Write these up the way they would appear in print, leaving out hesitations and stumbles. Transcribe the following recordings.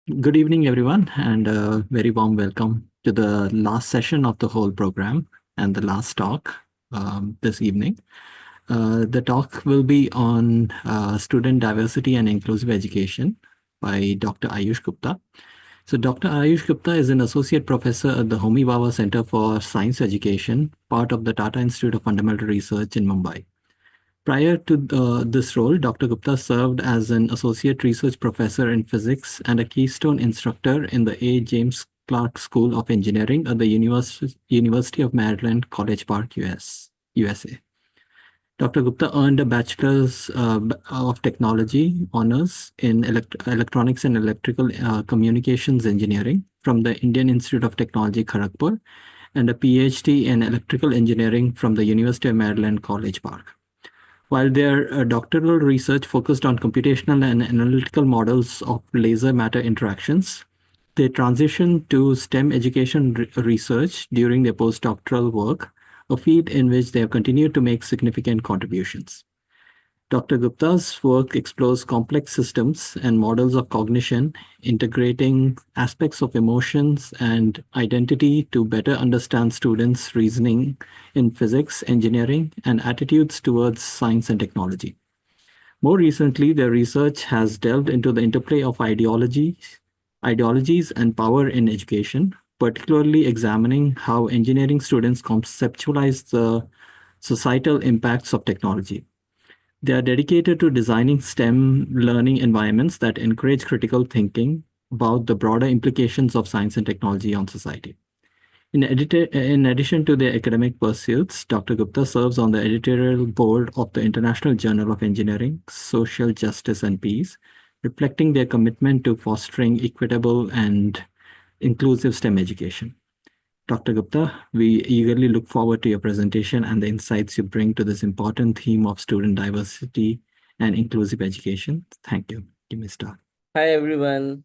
Good evening, everyone, and a very warm welcome to the last session of the whole program and the last talk this evening. The talk will be on student diversity and inclusive education by Dr. Ayush Gupta. So, Dr. Ayush Gupta is an associate professor at the Homi Bhabha Center for Science Education, part of the Tata Institute of Fundamental Research in Mumbai. Prior to this role, Dr. Gupta served as an associate research professor in physics and a keystone instructor in the A. James Clark School of Engineering at the University of Maryland, College Park, USA. Dr. Gupta earned a Bachelor's of Technology honors in Electronics and Electrical Communications Engineering from the Indian Institute of Technology, Kharagpur, and a PhD in Electrical Engineering from the University of Maryland, College Park. While their doctoral research focused on computational and analytical models of laser matter interactions, they transitioned to STEM education research during their postdoctoral work, a field in which they have continued to make significant contributions. Dr. Gupta's work explores complex systems and models of cognition, integrating aspects of emotions and identity to better understand students' reasoning in physics, engineering, and attitudes towards science and technology. More recently, their research has delved into the interplay of ideologies and power in education, particularly examining how engineering students conceptualize the societal impacts of technology. They are dedicated to designing STEM learning environments that encourage critical thinking about the broader implications of science and technology on society. In addition to their academic pursuits, Dr. Gupta serves on the editorial board of the International Journal of Engineering, Social Justice and Peace, reflecting their commitment to fostering equitable and inclusive STEM education. Dr. Gupta, we eagerly look forward to your presentation and the insights you bring to this important theme of student diversity and inclusive education. Thank you. You may start. Hi, everyone.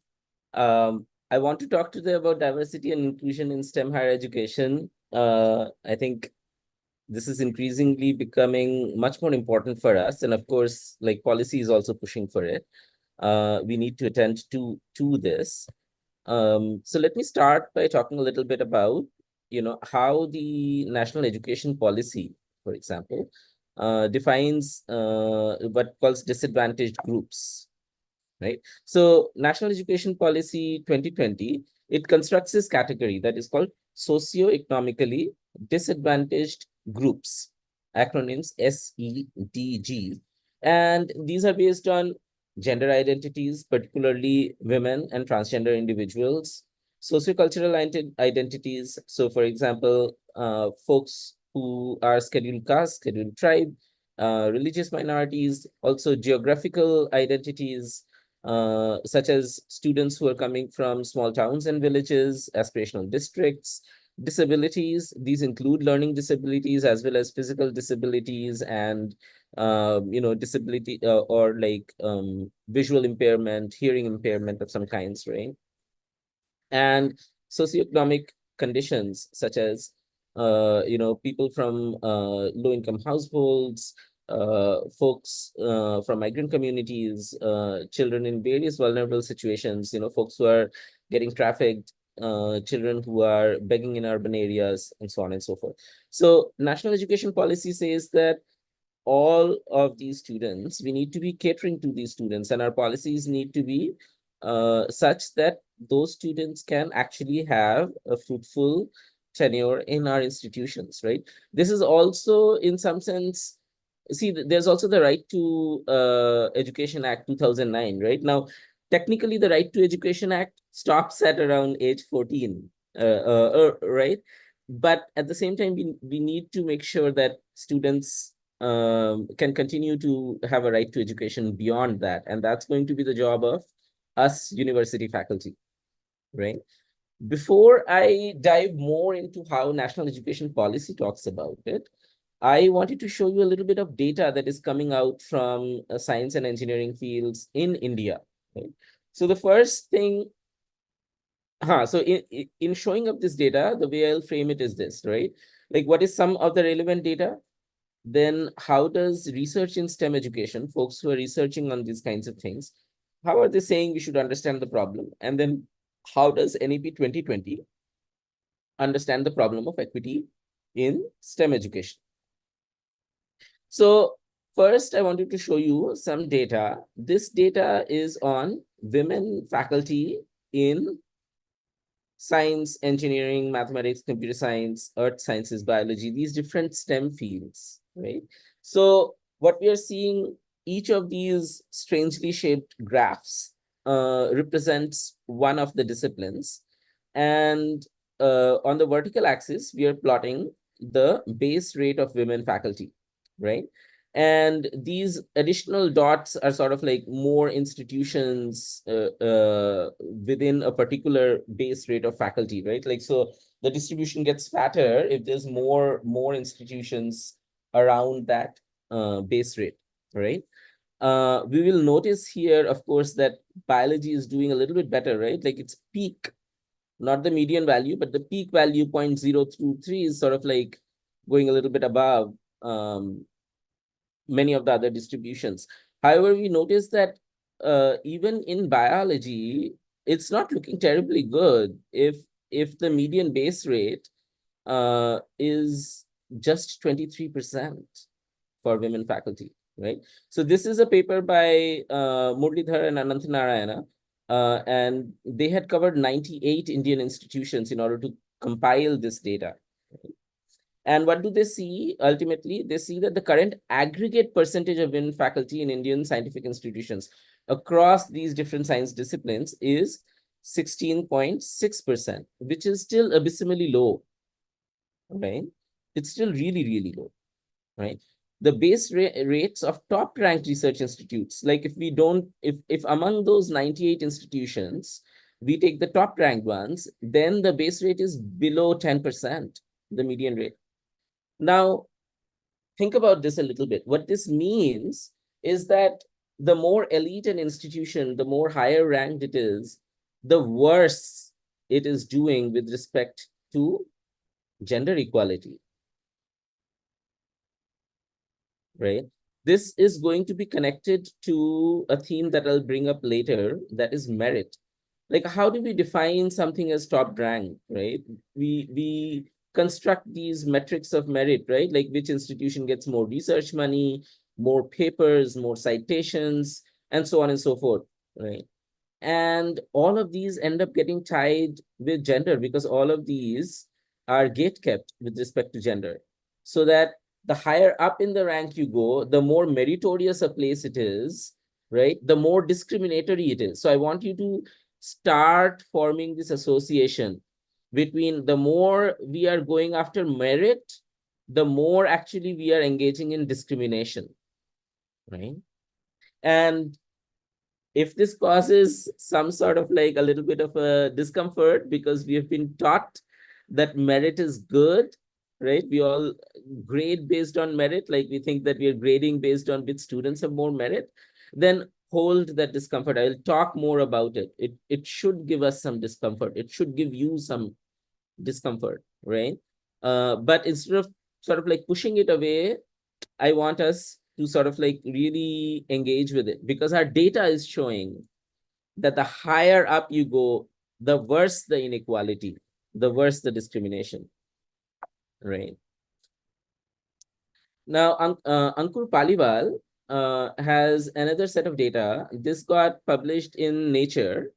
I want to talk today about diversity and inclusion in STEM higher education. I think this is increasingly becoming much more important for us. And of course, like policy is also pushing for it. We need to attend to this. So let me start by talking a little bit about, how the national education policy, for example, defines what calls disadvantaged groups, right? So National Education Policy 2020, it constructs this category that is called socio-economically disadvantaged groups, acronyms SEDG. And these are based on gender identities, particularly women and transgender individuals, sociocultural identities. So for example, folks who are scheduled caste, scheduled tribe, religious minorities, also geographical identities, such as students who are coming from small towns and villages, aspirational districts, disabilities. These include learning disabilities as well as physical disabilities and, disability or like visual impairment, hearing impairment of some kinds, right? And socioeconomic conditions such as, people from low-income households, folks from migrant communities, children in various vulnerable situations, folks who are getting trafficked, children who are begging in urban areas, and so on and so forth. So national education policy says that all of these students, we need to be catering to these students, and our policies need to be such that those students can actually have a fruitful tenure in our institutions, right? This is also, in some sense, see, there's also the Right to Education Act 2009, right? Now, technically, the Right to Education Act stops at around age 14, right? But at the same time, we need to make sure that students can continue to have a right to education beyond that. And that's going to be the job of us university faculty, right? Before I dive more into how national education policy talks about it, I wanted to show you a little bit of data that is coming out from science and engineering fields in India. Right? So the first thing, so in showing up this data, the way I'll frame it is this, right? Like, what is some of the relevant data? Then how does research in STEM education, folks who are researching on these kinds of things, how are they saying we should understand the problem? And then how does NEP 2020 understand the problem of equity in STEM education? So first, I wanted to show you some data. This data is on women faculty in science, engineering, mathematics, computer science, earth sciences, biology, these different STEM fields, right? So what we are seeing, each of these strangely shaped graphs represents one of the disciplines. And on the vertical axis, we are plotting the base rate of women faculty, right? And these additional dots are sort of like more institutions within a particular base rate of faculty, right? Like, so the distribution gets fatter if there's more institutions around that base rate, right? We will notice here, of course, that biology is doing a little bit better, right? Like its peak, not the median value, but the peak value 0.023 is sort of like going a little bit above many of the other distributions. However, we notice that even in biology, it's not looking terribly good if the median base rate is just 23% for women faculty, right? So this is a paper by Murlidhar and Ananthanarayana, and they had covered 98 Indian institutions in order to compile this data. And what do they see? Ultimately, they see that the current aggregate percentage of women faculty in Indian scientific institutions across these different science disciplines is 16.6%, which is still abysmally low, right? It's still really, really low, right? The base rates of top ranked research institutes, like if among those 98 institutions, we take the top ranked ones, then the base rate is below 10%, the median rate. Now, think about this a little bit. What this means is that the more elite an institution, the more higher ranked it is, the worse it is doing with respect to gender equality, right? This is going to be connected to a theme that I'll bring up later, that is merit. Like, how do we define something as top rank, right? We construct these metrics of merit, right? Like which institution gets more research money, more papers, more citations, and so on and so forth, right? And all of these end up getting tied with gender because all of these are gate kept with respect to gender. So that the higher up in the rank you go, the more meritorious a place it is, right? The more discriminatory it is. So I want you to start forming this association between the more we are going after merit, the more actually we are engaging in discrimination, right? And if this causes some sort of like a little bit of a discomfort because we have been taught that merit is good, right? We all grade based on merit, like we think that we are grading based on which students have more merit, then hold that discomfort. I'll talk more about it. It should give us some discomfort. It should give you some discomfort, right? But instead of sort of like pushing it away, I want us to sort of like really engage with it because our data is showing that the higher up you go, the worse the inequality, the worse the discrimination, right? Now, Ankur Paliwal has another set of data. This got published in Nature.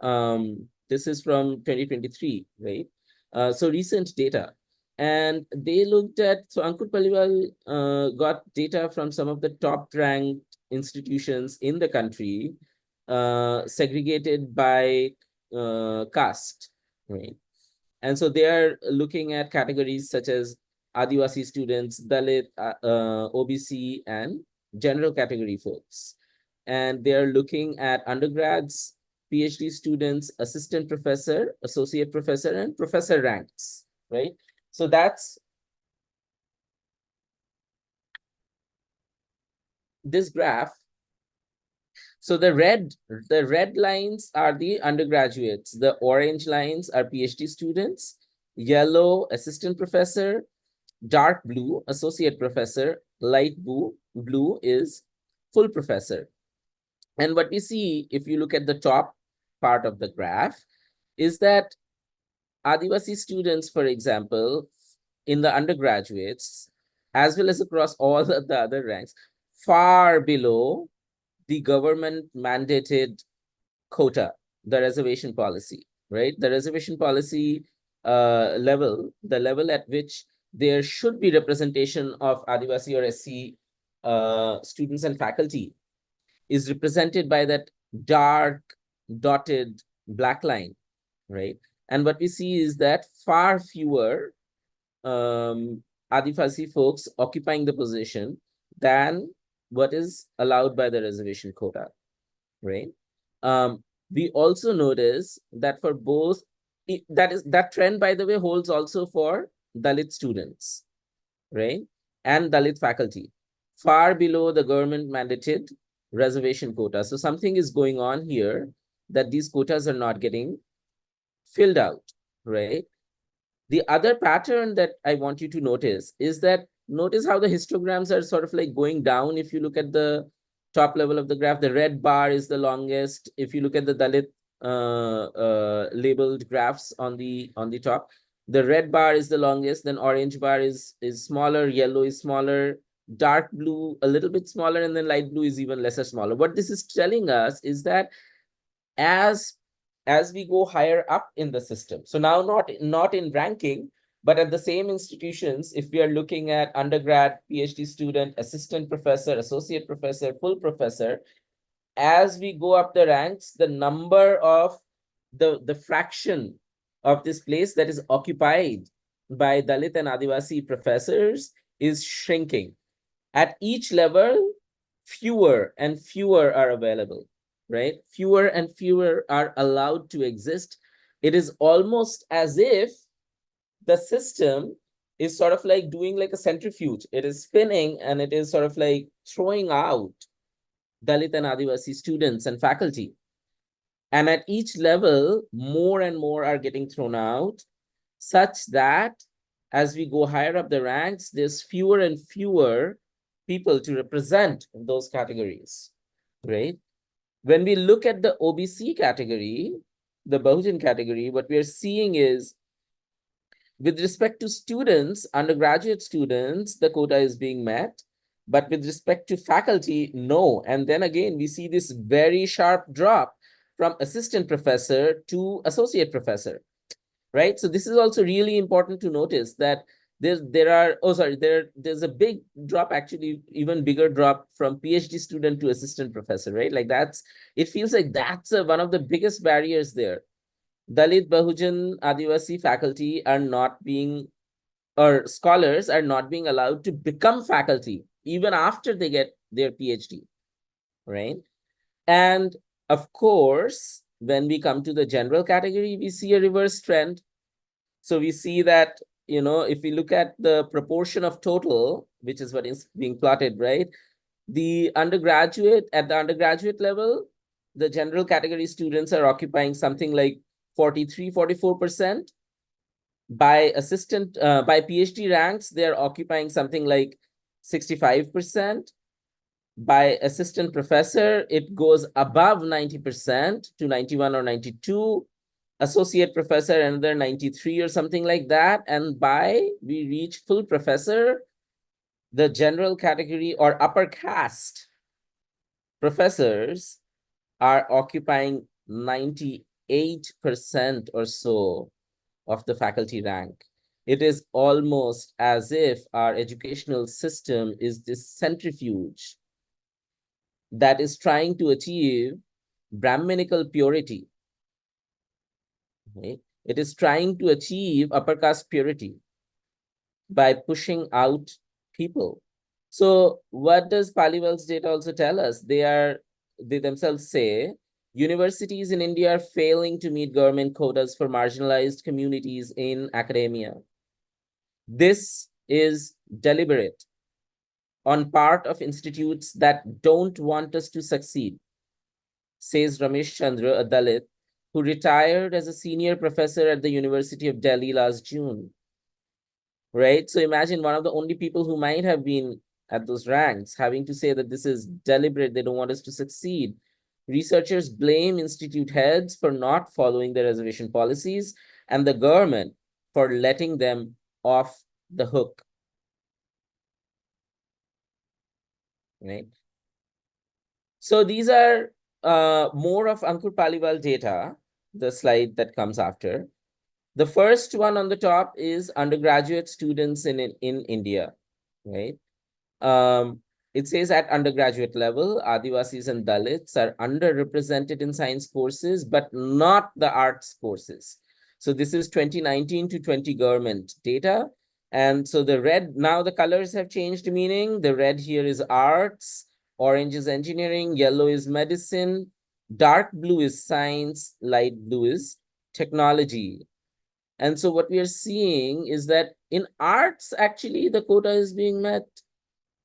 This is from 2023, right? So recent data. And they looked at, so Ankur Paliwal got data from some of the top ranked institutions in the country, segregated by caste, right? And so they are looking at categories such as Adivasi students, Dalit, OBC, and general category folks. And they are looking at undergrads, PhD students, assistant professor, associate professor, and professor ranks, right? So that's this graph. So the red lines are the undergraduates. The orange lines are PhD students. Yellow, assistant professor. Dark blue, associate professor. Light blue is full professor. And what we see, if you look at the top part of the graph, is that Adivasi students, for example, in the undergraduates, as well as across all the other ranks, far below the government mandated quota, the reservation policy, right? The reservation policy level, the level at which there should be representation of Adivasi or SC students and faculty is represented by that dark dotted black line, right? And what we see is that far fewer Adivasi folks occupying the position than what is allowed by the reservation quota, right? Um, we also notice that for both, that trend, by the way, holds also for Dalit students, right? And Dalit faculty, far below the government mandated reservation quota. So something is going on here that these quotas are not getting filled out, right? The other pattern that I want you to notice is that notice how the histograms are sort of like going down. If you look at the top level of the graph, the red bar is the longest. If you look at the Dalit labeled graphs on the top, the red bar is the longest, then orange bar is smaller, yellow is smaller, dark blue a little bit smaller, and then light blue is even lesser smaller. What this is telling us is that as we go higher up in the system, so now not in ranking, but at the same institutions, if we are looking at undergrad, PhD student, assistant professor, associate professor, full professor, as we go up the ranks, the number of the fraction of this place that is occupied by Dalit and Adivasi professors is shrinking. At each level, fewer and fewer are available, right? Fewer and fewer are allowed to exist. It is almost as if the system is sort of like doing like a centrifuge. It is spinning and it is sort of like throwing out Dalit and Adivasi students and faculty. And at each level, more and more are getting thrown out, such that as we go higher up the ranks, there's fewer and fewer people to represent those categories, right? When we look at the OBC category, the Bahujan category, what we are seeing is, with respect to students, undergraduate students, the quota is being met. But with respect to faculty, no. And then again, we see this very sharp drop from assistant professor to associate professor, right? So this is also really important to notice that there's a big drop, actually even bigger drop from PhD student to assistant professor, right? Like it feels like that's one of the biggest barriers there. Dalit, Bahujan, Adivasi faculty are not being, or scholars are not being allowed to become faculty even after they get their PhD, right? And of course, when we come to the general category, we see a reverse trend. So we see that, if we look at the proportion of total, which is what is being plotted, right? At the undergraduate level, the general category students are occupying something like 43-44%. By PhD ranks, they're occupying something like 65%. By assistant professor, it goes above 90% to 91 or 92. Associate professor, another 93 or something like that. And by we reach full professor, the general category or upper caste professors are occupying 98% or so of the faculty rank. It is almost as if our educational system is this centrifuge that is trying to achieve Brahminical purity. Right? It is trying to achieve upper caste purity by pushing out people. So what does Paliwal's data also tell us? They themselves say universities in India are failing to meet government quotas for marginalized communities in academia. This is deliberate on part of institutes that don't want us to succeed, says Ramesh Chandra, a Dalit, who retired as a senior professor at the University of Delhi last June. Right? So imagine one of the only people who might have been at those ranks having to say that this is deliberate, they don't want us to succeed. Researchers blame institute heads for not following the reservation policies and the government for letting them off the hook. Right? So these are more of Ankur Paliwal data, the slide that comes after. The first one on the top is undergraduate students in India, right? Um, it says at undergraduate level, Adivasis and Dalits are underrepresented in science courses, but not the arts courses. So this is 2019 to 20 government data. And so the red, now the colors have changed meaning. The red here is arts, orange is engineering, yellow is medicine, dark blue is science, light blue is technology. And so what we are seeing is that in arts, actually, the quota is being met.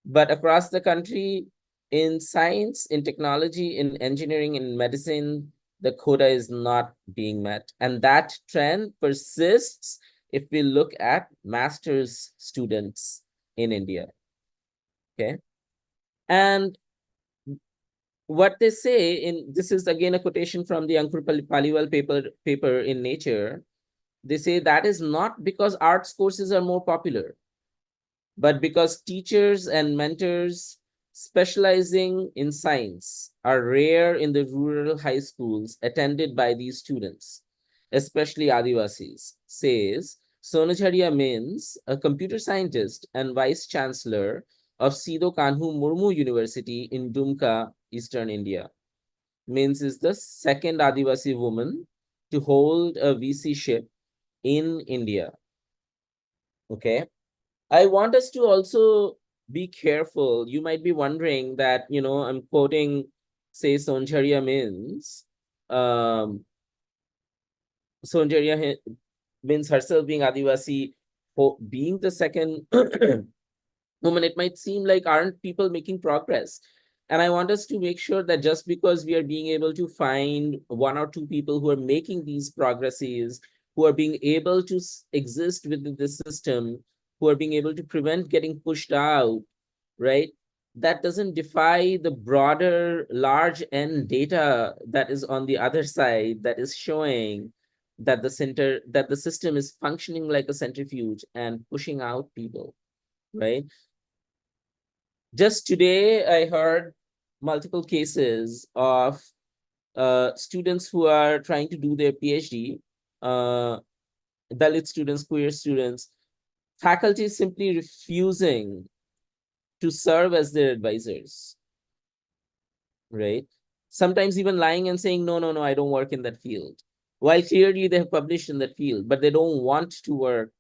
But across the country, in science, in technology, in engineering, in medicine, the quota is not being met. And that trend persists if we look at master's students in India. Okay. And what they say in this is again a quotation from the Ankur Paliwal paper in Nature. They say that is not because arts courses are more popular, but because teachers and mentors specializing in science are rare in the rural high schools attended by these students, especially Adivasis, says Sonajharia Mins, a computer scientist and vice chancellor of Sido Kanhu Murmu University in Dumka, Eastern India. Mins is the second Adivasi woman to hold a VC ship in India. Okay. I want us to also be careful. You might be wondering that, I'm quoting, say, Sonjaria Mins. Sonjaria Mins herself being Adivasi, being the second woman, it might seem like aren't people making progress? And I want us to make sure that just because we are being able to find one or two people who are making these progresses, who are being able to exist within the system, who are being able to prevent getting pushed out, right? That doesn't defy the broader large N data that is on the other side that is showing that the system is functioning like a centrifuge and pushing out people, right? Just today, I heard multiple cases of students who are trying to do their PhD, uh, Dalit students, queer students, faculty simply refusing to serve as their advisors, right? Sometimes even lying and saying, no, no, no, I don't work in that field. While clearly they have published in that field, but they don't want to work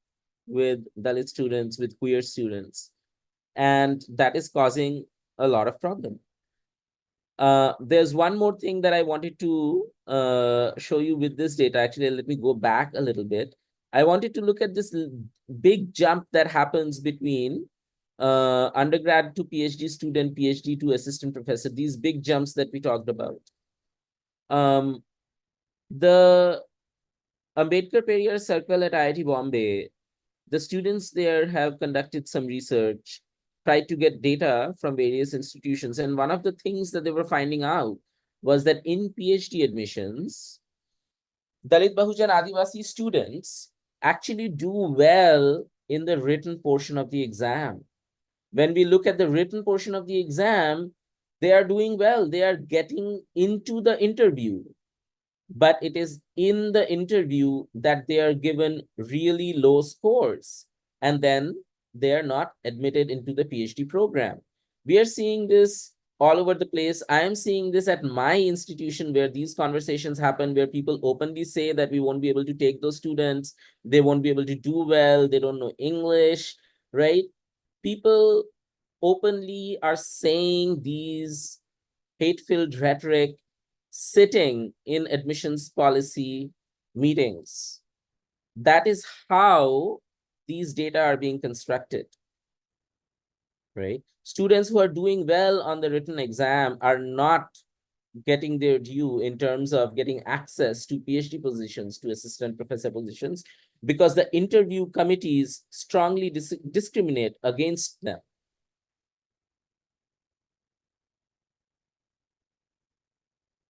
with Dalit students, with queer students. And that is causing a lot of problem. There's one more thing that I wanted to show you with this data. Actually, let me go back a little bit. I wanted to look at this big jump that happens between undergrad to PhD student, PhD to assistant professor, these big jumps that we talked about. The Ambedkar Periyar Circle at IIT Bombay, the students there have conducted some research, tried to get data from various institutions. And one of the things that they were finding out was that in PhD admissions, Dalit Bahujan Adivasi students actually do well in the written portion of the exam. When we look at the written portion of the exam, they are doing well. They are getting into the interview, but it is in the interview that they are given really low scores, and then they are not admitted into the PhD program. We are seeing this all over the place. I am seeing this at my institution where these conversations happen, where people openly say that we won't be able to take those students, they won't be able to do well, they don't know English, right? People openly are saying these hate-filled rhetoric sitting in admissions policy meetings. That is how these data are being constructed, right? Students who are doing well on the written exam are not getting their due in terms of getting access to PhD positions, to assistant professor positions, because the interview committees strongly discriminate against them.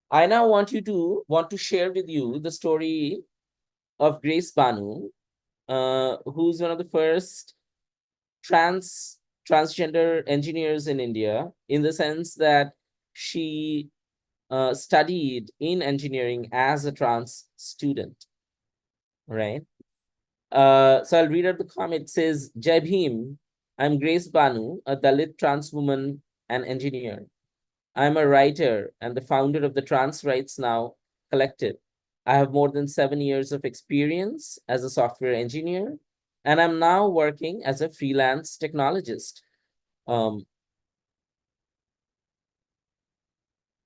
I now want to share with you the story of Grace Banu, who's one of the first transgender engineers in India, in the sense that she studied in engineering as a trans student, right? So I'll read out the comment. It says, Jai Bhim, I'm Grace Banu, a Dalit trans woman and engineer. I'm a writer and the founder of the Trans Rights Now Collective. I have more than 7 years of experience as a software engineer, and I'm now working as a freelance technologist. Um,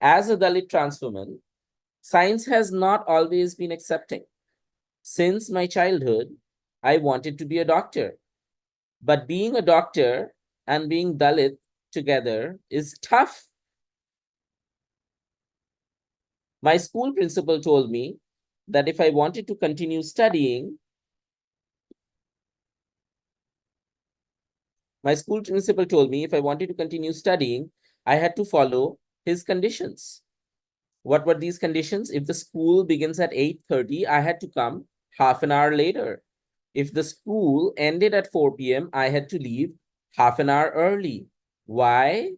as a Dalit trans woman, science has not always been accepting. Since my childhood, I wanted to be a doctor. But being a doctor and being Dalit together is tough. My school principal told me that if I wanted to continue studying, my school principal told me if I wanted to continue studying, I had to follow his conditions. What were these conditions? If the school begins at 8:30, I had to come half an hour later. If the school ended at 4 p.m., I had to leave half an hour early. Why?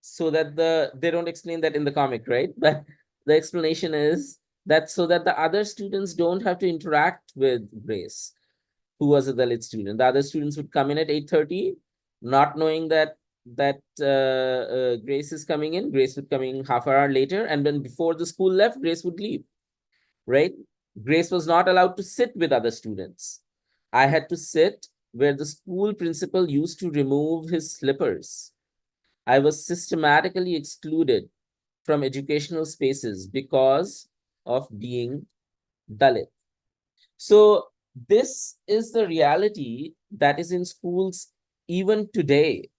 So that they don't explain that in the comic, right? But the explanation is that so that the other students don't have to interact with Grace, who was a Dalit student. The other students would come in at 8:30, not knowing that Grace is coming in. Grace would come in half an hour later, and then before the school left, Grace would leave, right? Grace was not allowed to sit with other students. I had to sit where the school principal used to remove his slippers. I was systematically excluded from educational spaces because of being Dalit. So, this is the reality that is in schools even today.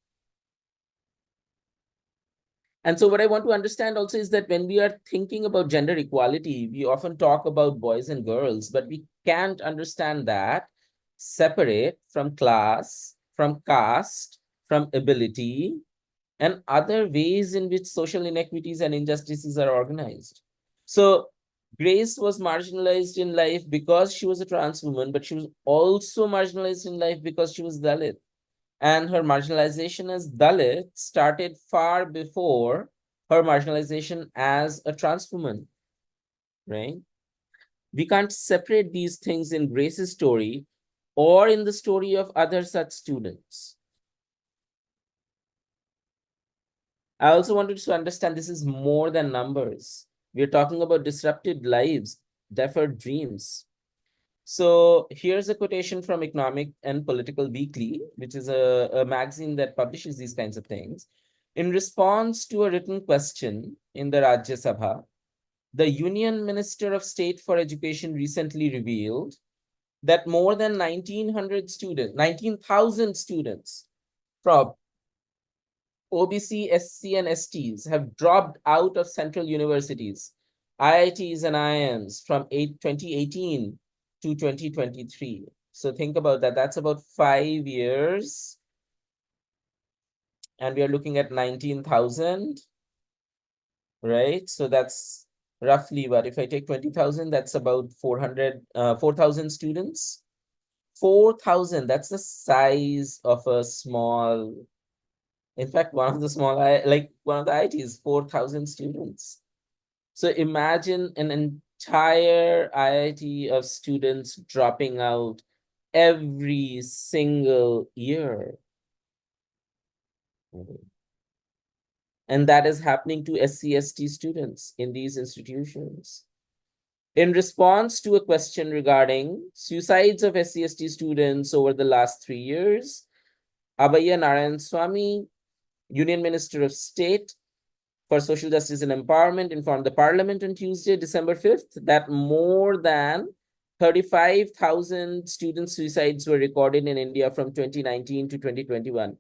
And so, what I want to understand also is that when we are thinking about gender equality, we often talk about boys and girls, but we can't understand that separate from class, from caste, from ability, and other ways in which social inequities and injustices are organized. So Grace was marginalized in life because she was a trans woman, but she was also marginalized in life because she was Dalit. And her marginalization as Dalit started far before her marginalization as a trans woman, right? We can't separate these things in Grace's story or in the story of other such students. I also wanted to understand this is more than numbers. We're talking about disrupted lives, deferred dreams. So here's a quotation from Economic and Political Weekly, which is a magazine that publishes these kinds of things. In response to a written question in the Rajya Sabha, the Union Minister of State for Education recently revealed that more than 19,000 students from OBC, SC, and STs have dropped out of central universities, IITs, and IIMs from 2018 to 2023. So think about that. That's about 5 years. And we are looking at 19,000, right? So that's roughly what? If I take 20,000, that's about 4,000 students. 4,000, that's the size of a small, in fact, one of the small, like one of the IITs, 4,000 students. So imagine an entire IIT of students dropping out every single year. And that is happening to SC/ST students in these institutions. In response to a question regarding suicides of SC/ST students over the last 3 years, Abhaya Narayan Swamy, Union Minister of State for Social Justice and Empowerment, informed the Parliament on Tuesday, December 5th, that more than 35,000 student suicides were recorded in India from 2019 to 2021.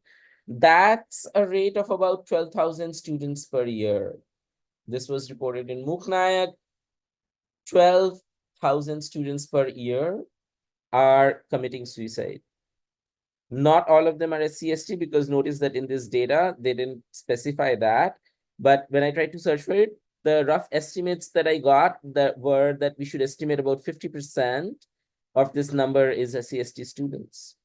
That's a rate of about 12,000 students per year. This was reported in Mukhnayak. 12,000 students per year are committing suicide. Not all of them are SC/ST, because notice that in this data, they didn't specify that. But when I tried to search for it, the rough estimates that I got that were that we should estimate about 50% of this number is SCST students.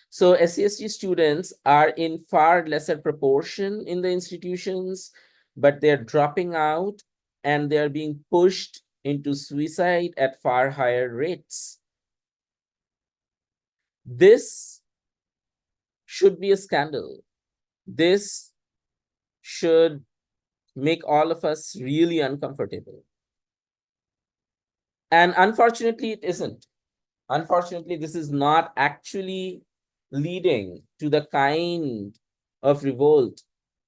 So SCST students are in far lesser proportion in the institutions, but they're dropping out and they're being pushed into suicide at far higher rates. This should be a scandal. This should make all of us really uncomfortable. And unfortunately, it isn't. Unfortunately, this is not actually leading to the kind of revolt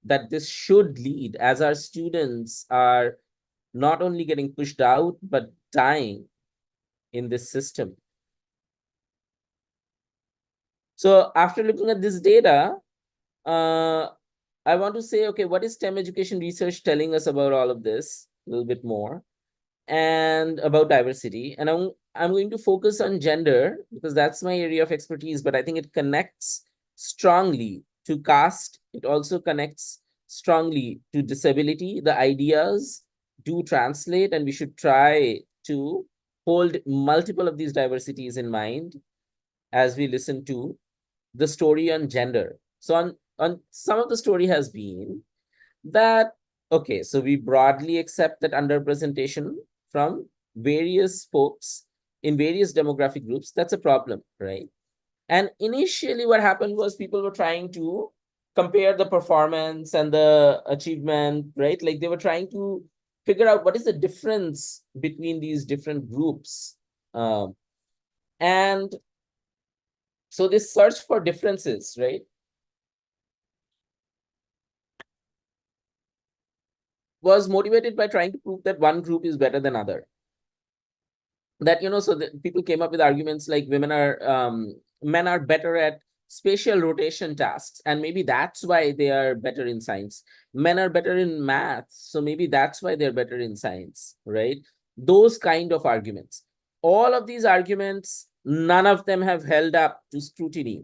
that this should lead, as our students are not only getting pushed out, but dying in this system. So after looking at this data, I want to say, okay, what is STEM education research telling us about all of this? A little bit more. And about diversity. And I'm going to focus on gender because that's my area of expertise, but I think it connects strongly to caste. It also connects strongly to disability. The ideas do translate, and we should try to hold multiple of these diversities in mind as we listen to the story on gender. So on some of the story has been that, okay, so we broadly accept that underrepresentation from various folks in various demographic groups, that's a problem, right? And initially what happened was people were trying to compare the performance and the achievement, right? Like they were trying to figure out what is the difference between these different groups. And so this search for differences, right, was motivated by trying to prove that one group is better than other. That, so that people came up with arguments like men are better at spatial rotation tasks, and maybe that's why they are better in science. Men are better in math, so maybe that's why they're better in science, right? Those kind of arguments. All of these arguments, none of them have held up to scrutiny.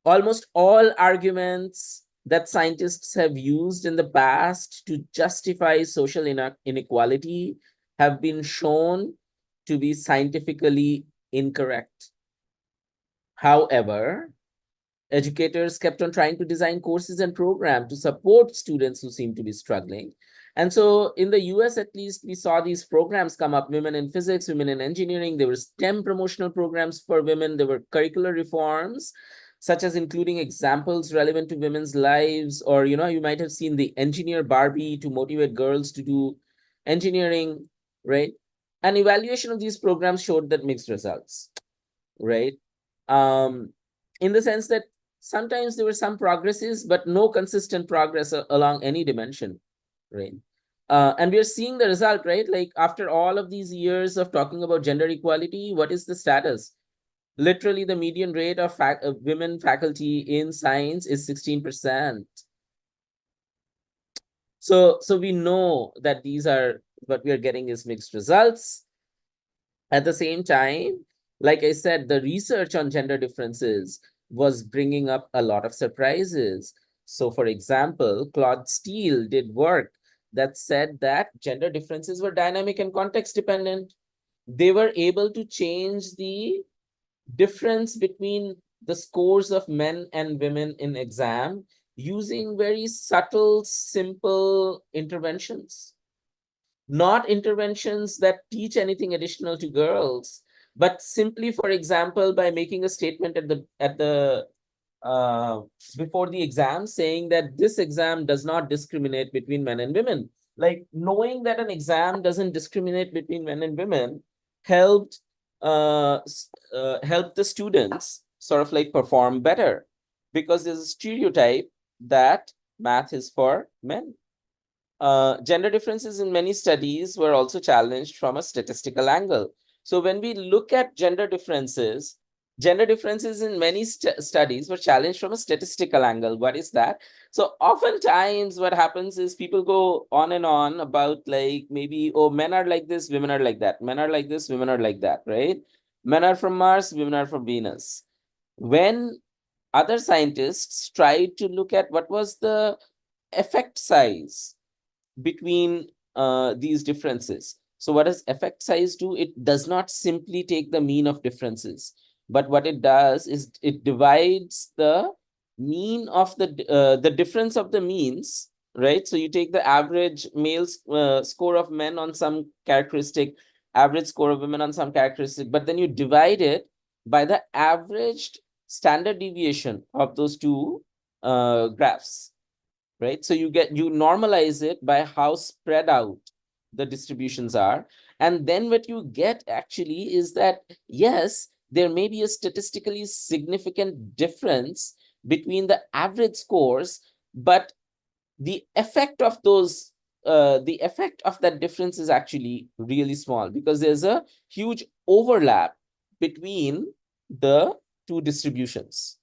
Almost all arguments that scientists have used in the past to justify social inequality have been shown to be scientifically incorrect. However, educators kept on trying to design courses and programs to support students who seem to be struggling. And so in the US, at least, we saw these programs come up: women in physics, women in engineering. There were STEM promotional programs for women. There were curricular reforms, such as including examples relevant to women's lives. Or, you might have seen the Engineer Barbie to motivate girls to do engineering, right? An evaluation of these programs showed that mixed results, right? In the sense that sometimes there were some progresses, but no consistent progress along any dimension, right? And we are seeing the result, right? Like after all of these years of talking about gender equality, what is the status? Literally, the median rate of women faculty in science is 16%. So we know that these are what we are getting is mixed results. At the same time, like I said, the research on gender differences was bringing up a lot of surprises. So, for example, Claude Steele did work that said that gender differences were dynamic and context dependent. They were able to change the difference between the scores of men and women in exam using very subtle, simple interventions. Not interventions that teach anything additional to girls, but simply, for example, by making a statement at the uh, before the exam saying that this exam does not discriminate between men and women. Like knowing that an exam doesn't discriminate between men and women helped help the students sort of like perform better, because there's a stereotype that math is for men. Gender differences in many studies were also challenged from a statistical angle. So when we look at gender differences in many studies were challenged from a statistical angle. What is that? So oftentimes what happens is people go on and on about like maybe, oh, men are like this, women are like that. Men are like this, women are like that, right? Men are from Mars, women are from Venus. When other scientists tried to look at what was the effect size between these differences. So what does effect size do? It does not simply take the mean of differences, but what it does is it divides the mean of the difference of the means, right? So you take the average male score of men on some characteristic, average score of women on some characteristic, but then you divide it by the averaged standard deviation of those two graphs, right? So you normalize it by how spread out the distributions are. And then what you get actually is that, yes, there may be a statistically significant difference between the average scores, but the effect of that difference is actually really small because there's a huge overlap between the two distributions.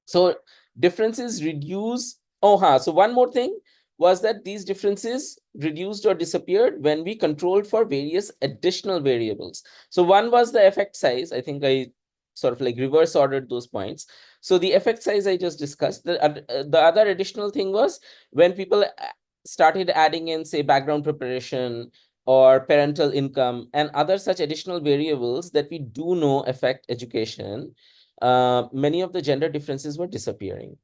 So differences reduce. So one more thing was that these differences reduced or disappeared when we controlled for various additional variables. So one was the effect size. I think I sort of like reverse ordered those points. So the effect size I just discussed. The other additional thing was when people started adding in, say, background preparation or parental income and other such additional variables that we do know affect education, many of the gender differences were disappearing,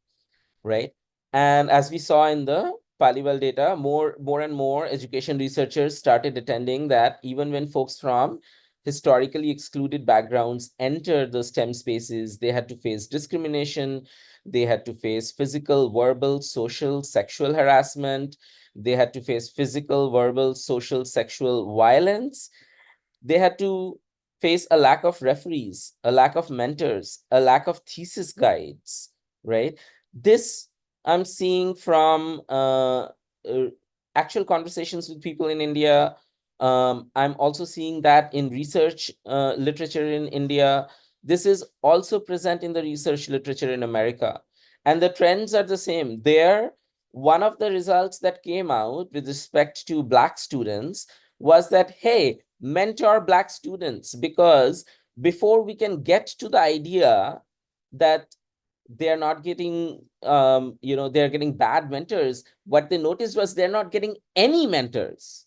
right? And as we saw in the Paliwal data, more and more education researchers started attending that even when folks from historically excluded backgrounds entered the STEM spaces, they had to face discrimination, they had to face physical, verbal, social, sexual harassment, they had to face physical, verbal, social, sexual violence, they had to face a lack of referees, a lack of mentors, a lack of thesis guides, right? This I'm seeing from actual conversations with people in India. I'm also seeing that in research literature in India. This is also present in the research literature in America. And the trends are the same. There, one of the results that came out with respect to Black students was that, hey, mentor Black students, because before we can get to the idea that they're not getting, they're getting bad mentors, what they noticed was they're not getting any mentors.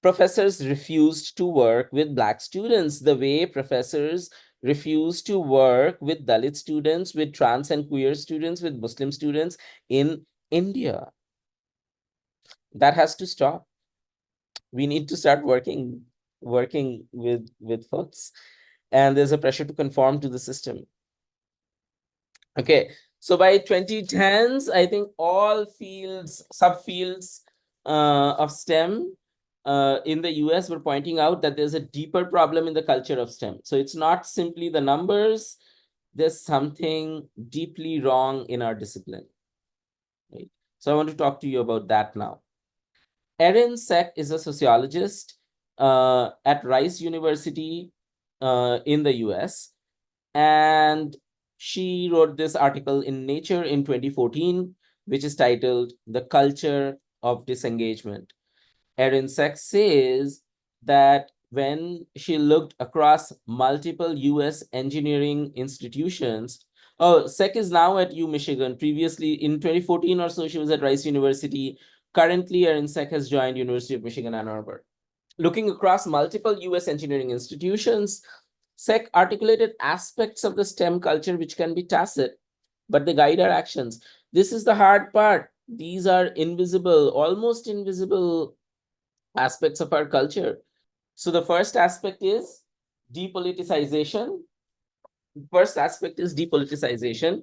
Professors refused to work with Black students the way professors refused to work with Dalit students, with trans and queer students, with Muslim students in India. That has to stop. We need to start working with folks, and there's a pressure to conform to the system. Okay, so by 2010s, I think all subfields of STEM in the US were pointing out that there's a deeper problem in the culture of STEM. So it's not simply the numbers, there's something deeply wrong in our discipline. Right? So I want to talk to you about that now. Erin Seck is a sociologist at Rice University in the US. And she wrote this article in Nature in 2014, which is titled The Culture of Disengagement. Erin Seck says that when she looked across multiple US engineering institutions, Seck is now at U Michigan. Previously, in 2014 or so, she was at Rice University. Currently, Erin Seck has joined University of Michigan, Ann Arbor. Looking across multiple US engineering institutions, Seck articulated aspects of the STEM culture which can be tacit, but they guide our actions. This is the hard part. These are invisible, almost invisible aspects of our culture. So the first aspect is depoliticization. First aspect is depoliticization.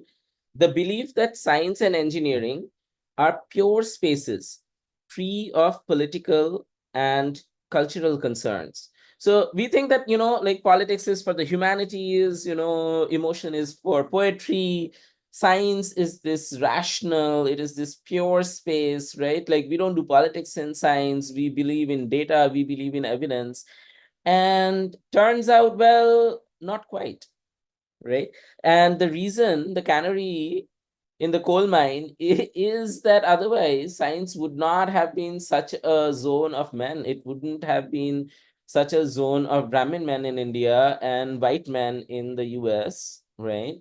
The belief that science and engineering are pure spaces, free of political and cultural concerns. So we think that, like politics is for the humanities, emotion is for poetry, science is this rational, it is this pure space, right? Like we don't do politics in science, we believe in data, we believe in evidence. And turns out, well, not quite, right? And the reason, the canary in the coal mine, is that otherwise science would not have been such a zone of men. It wouldn't have been such a zone of Brahmin men in India and white men in the US, right?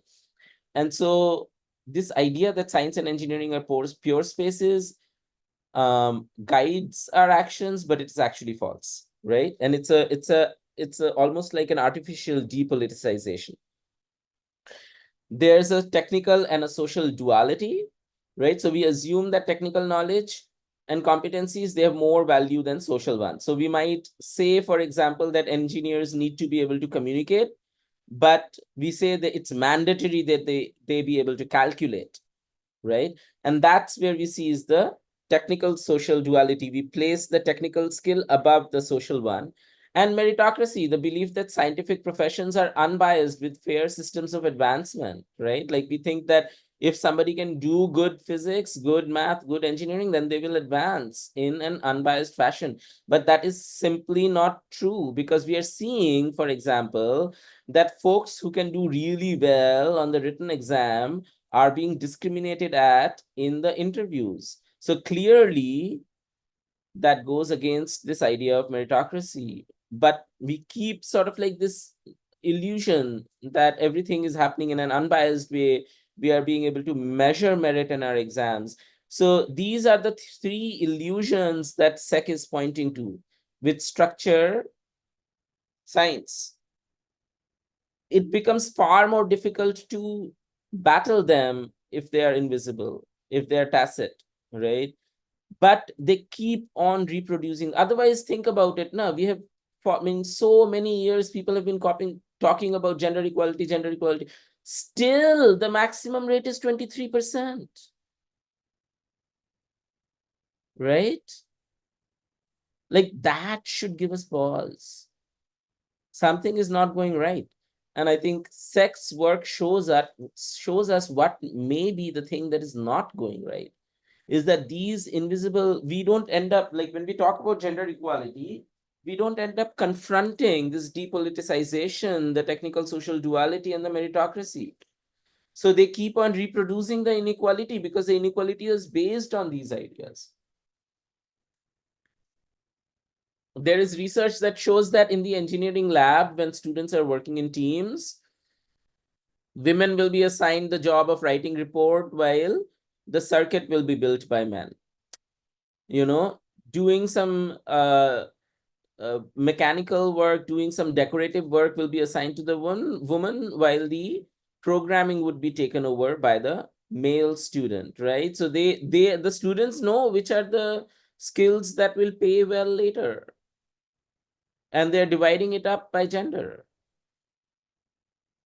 And so this idea that science and engineering are pure spaces guides our actions, but it's actually false, right? And it's a almost like an artificial depoliticization. There's a technical and a social duality, right? So we assume that technical knowledge and competencies, they have more value than social ones. So we might say, for example, that engineers need to be able to communicate, but we say that it's mandatory that they be able to calculate, right? And that's where we see is the technical social duality. We place the technical skill above the social one. And meritocracy, the belief that scientific professions are unbiased with fair systems of advancement, right? Like we think that if somebody can do good physics, good math, good engineering, then they will advance in an unbiased fashion. But that is simply not true, because we are seeing, for example, that folks who can do really well on the written exam are being discriminated at in the interviews. So clearly, that goes against this idea of meritocracy. But we keep sort of like this illusion that everything is happening in an unbiased way. We are being able to measure merit in our exams. So these are the three illusions that SEC is pointing to with structure, science. It becomes far more difficult to battle them if they are invisible, if they are tacit, right? But they keep on reproducing. Otherwise, think about it now. We have, for I mean, so many years, people have been talking about gender equality, gender equality. Still, the maximum rate is 23%, right? Like that should give us pause. Something is not going right. And I think sex work shows us what may be the thing that is not going right, is that these invisible, we don't end up, like when we talk about gender equality, we don't end up confronting this depoliticization, the technical social duality, and the meritocracy. So they keep on reproducing the inequality because the inequality is based on these ideas. There is research that shows that in the engineering lab, when students are working in teams, women will be assigned the job of writing report while the circuit will be built by men. You know, doing some mechanical work, doing some decorative work will be assigned to the woman, while the programming would be taken over by the male student, right? So the students know which are the skills that will pay well later, and they're dividing it up by gender.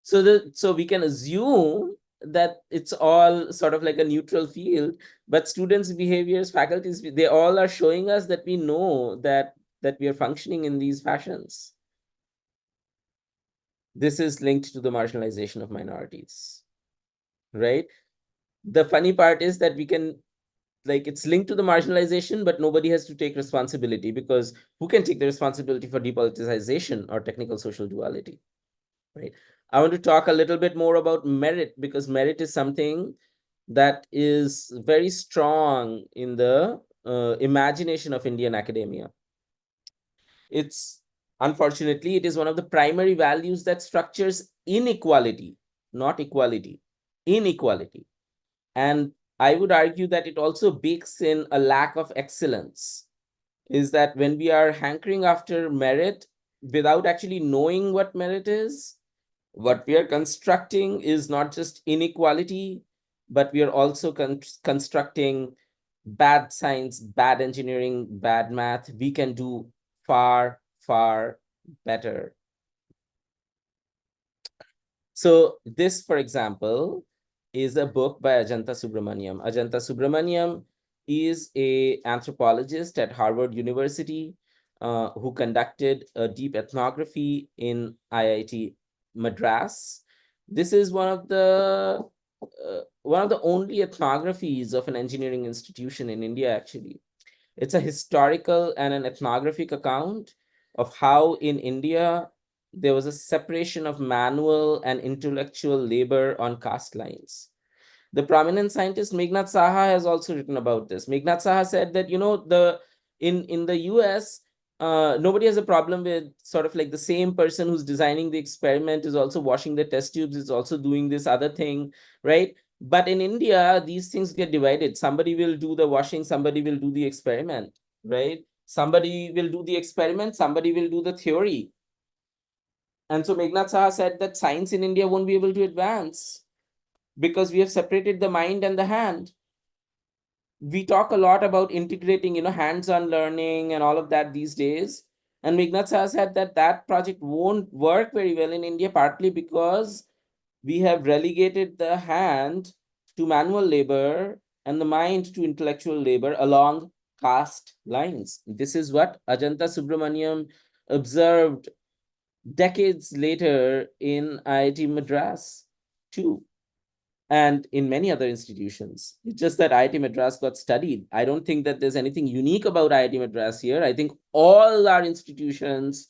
So we can assume that it's all sort of like a neutral field, but students' behaviors, faculties, they all are showing us that we know that we are functioning in these fashions. This is linked to the marginalization of minorities, right? The funny part is that we can, like, it's linked to the marginalization, but nobody has to take responsibility, because who can take the responsibility for depoliticization or technical social duality, right? I want to talk a little bit more about merit, because merit is something that is very strong in the imagination of Indian academia. It's, unfortunately, it is one of the primary values that structures inequality, not equality, inequality. And I would argue that it also bakes in a lack of excellence. Is that when we are hankering after merit without actually knowing what merit is, what we are constructing is not just inequality, but we are also constructing bad science, bad engineering, bad math. We can do far, far better. So this, for example, is a book by Ajanta Subramaniam. Ajanta Subramaniam is a anthropologist at Harvard University who conducted a deep ethnography in IIT Madras. This is one of the only ethnographies of an engineering institution in India, actually. It's a historical and an ethnographic account of how in India there was a separation of manual and intellectual labor on caste lines. The prominent scientist Meghnad Saha has also written about this. Meghnad Saha said that, in the US, nobody has a problem with sort of like the same person who's designing the experiment is also washing the test tubes, is also doing this other thing, right? But in India, these things get divided. Somebody will do the washing, somebody will do the experiment, right? Somebody will do the experiment, somebody will do the theory. And so Meghnad Saha said that science in India won't be able to advance because we have separated the mind and the hand. We talk a lot about integrating, hands-on learning and all of that these days. And Meghnad Saha said that that project won't work very well in India, partly because we have relegated the hand to manual labor and the mind to intellectual labor along caste lines. This is what Ajanta Subramaniam observed decades later in IIT Madras too, and in many other institutions. It's just that IIT Madras got studied. I don't think that there's anything unique about IIT Madras here. I think all our institutions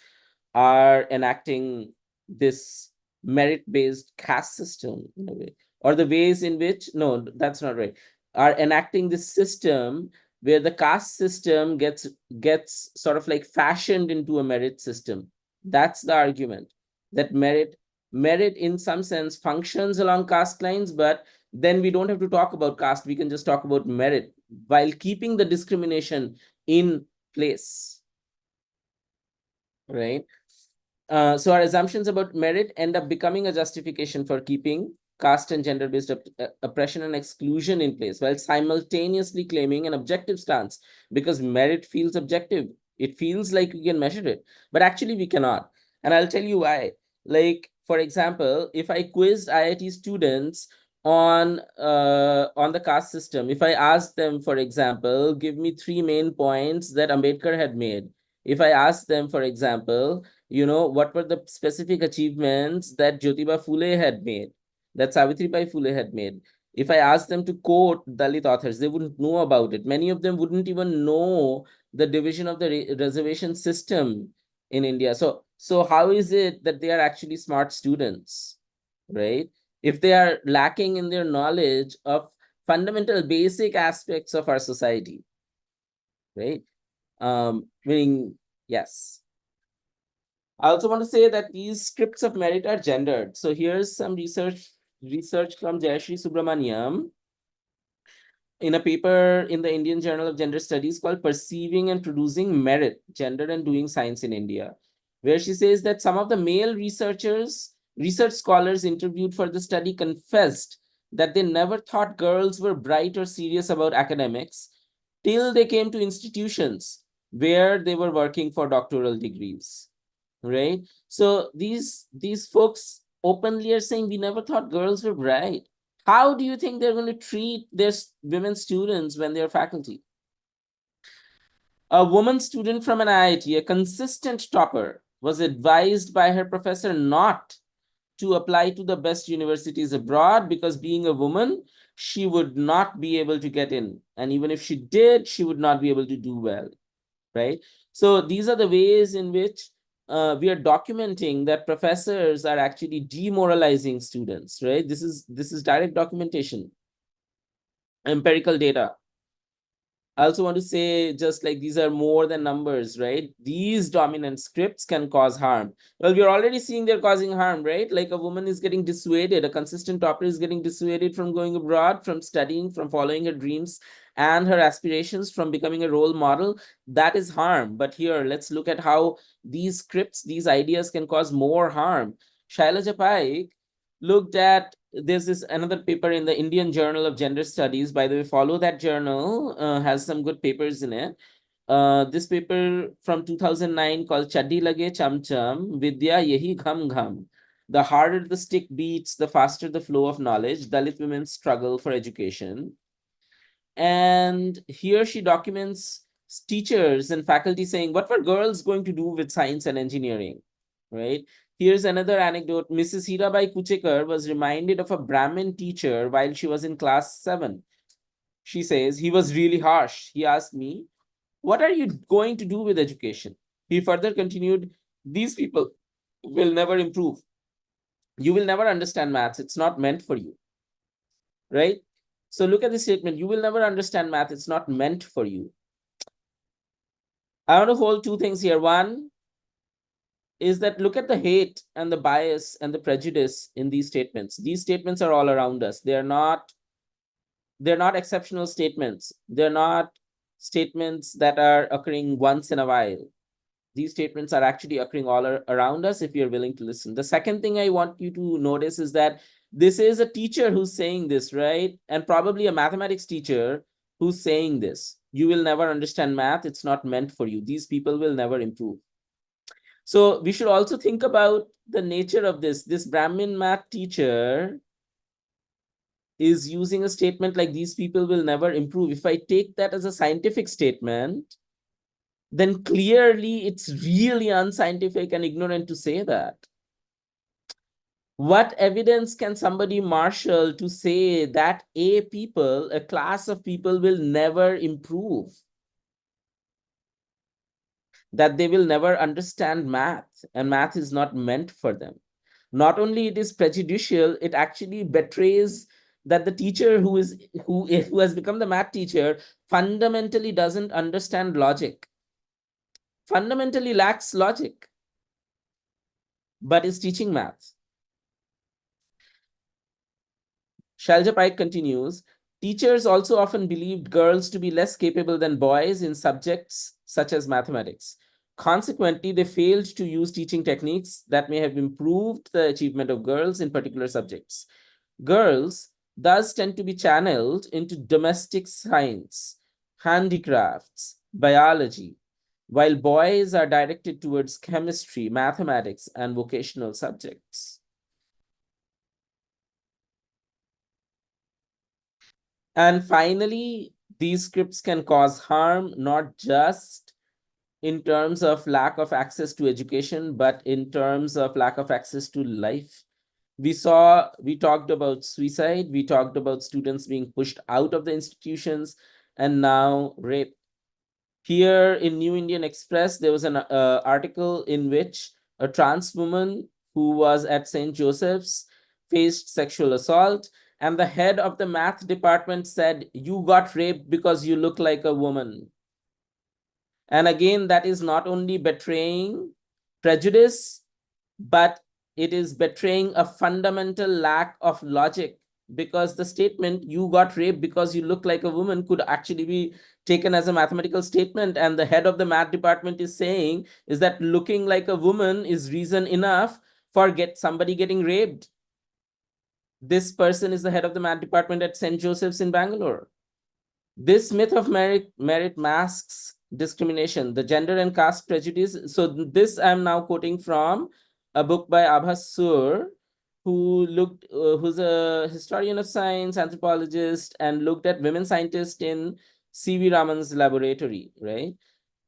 are enacting this merit-based caste system in a way, or the ways in which, no, that's not right, are enacting this system where the caste system gets sort of like fashioned into a merit system. That's the argument, that merit in some sense functions along caste lines, but then we don't have to talk about caste, we can just talk about merit while keeping the discrimination in place, right? So our assumptions about merit end up becoming a justification for keeping caste and gender-based oppression and exclusion in place, while simultaneously claiming an objective stance, because merit feels objective. It feels like we can measure it, but actually we cannot. And I'll tell you why. Like, for example, if I quizzed IIT students on the caste system, if I asked them, for example, give me 3 main points that Ambedkar had made. If I asked them, for example, what were the specific achievements that Jyotiba Phule had made, that Savitribai Phule had made. If I asked them to quote Dalit authors, they wouldn't know about it. Many of them wouldn't even know the division of the reservation system in India. So how is it that they are actually smart students, right? If they are lacking in their knowledge of fundamental basic aspects of our society, right? Meaning, yes. I also want to say that these scripts of merit are gendered. So here's some research from Jayashree Subramaniam in a paper in the Indian Journal of Gender Studies called Perceiving and Producing Merit, Gender and Doing Science in India, where she says that some of the male research scholars interviewed for the study confessed that they never thought girls were bright or serious about academics till they came to institutions where they were working for doctoral degrees, right? So these folks openly are saying we never thought girls were bright. How do you think they're going to treat their women students when they're faculty? A woman student from an IIT, a consistent topper, was advised by her professor not to apply to the best universities abroad because, being a woman, she would not be able to get in, and even if she did, she would not be able to do well, right? So these are the ways in which we are documenting that professors are actually demoralizing students, right? This is direct documentation, empirical data. I also want to say, just like, these are more than numbers, right? These dominant scripts can cause harm. Well, we're already seeing they're causing harm, right? Like, a woman is getting dissuaded, a consistent topper is getting dissuaded from going abroad, from studying, from following her dreams and her aspirations, from becoming a role model. That is harm. But here, let's look at how these scripts, these ideas can cause more harm. Shailaja Paik looked at, there's this another paper in the Indian Journal of Gender Studies. By the way, follow that journal, has some good papers in it. This paper from 2009 called Chaddi Lage Cham Cham, Vidya Yehi Gham Gham. The harder the stick beats, the faster the flow of knowledge. Dalit women's struggle for education. And here she documents teachers and faculty saying, what were girls going to do with science and engineering, right? Here's another anecdote. Mrs. Hirabai Kuchekar was reminded of a Brahmin teacher while she was in class 7. She says, he was really harsh. He asked me, what are you going to do with education? He further continued, these people will never improve. You will never understand maths. It's not meant for you, right? So look at the statement. You will never understand math. It's not meant for you. I want to hold two things here. One is that look at the hate and the bias and the prejudice in these statements. These statements are all around us. They are not They're not exceptional statements. They're not statements that are occurring once in a while. These statements are actually occurring all around us if you're willing to listen. The second thing I want you to notice is that this is a teacher who's saying this, right? And probably a mathematics teacher who's saying this. You will never understand math. It's not meant for you. These people will never improve. So we should also think about the nature of this. This Brahmin math teacher is using a statement like these people will never improve. If I take that as a scientific statement, then clearly it's really unscientific and ignorant to say that. What evidence can somebody marshal to say that a class of people will never improve? That they will never understand math, and math is not meant for them. Not only it is prejudicial, it actually betrays that the teacher who has become the math teacher fundamentally doesn't understand logic, fundamentally lacks logic, but is teaching math. Shalja Paik continues, teachers also often believed girls to be less capable than boys in subjects such as mathematics. Consequently, they failed to use teaching techniques that may have improved the achievement of girls in particular subjects. Girls thus tend to be channeled into domestic science, handicrafts, biology, while boys are directed towards chemistry, mathematics, and vocational subjects. And finally, these scripts can cause harm not just in terms of lack of access to education, but in terms of lack of access to life. We talked about suicide, we talked about students being pushed out of the institutions, and now rape. Here in New Indian Express, there was an article in which a trans woman who was at St. Joseph's faced sexual assault, and the head of the math department said, "You got raped because you look like a woman." And again, that is not only betraying prejudice, but it is betraying a fundamental lack of logic, because the statement "you got raped because you look like a woman" could actually be taken as a mathematical statement, and the head of the math department is saying is that looking like a woman is reason enough for somebody getting raped. This person is the head of the math department at St. Joseph's in Bangalore. This myth of merit masks discrimination, the gender and caste prejudice. So this I'm now quoting from a book by Abhas Sur, who's a historian of science, anthropologist, and looked at women scientists in C.V. Raman's laboratory, right?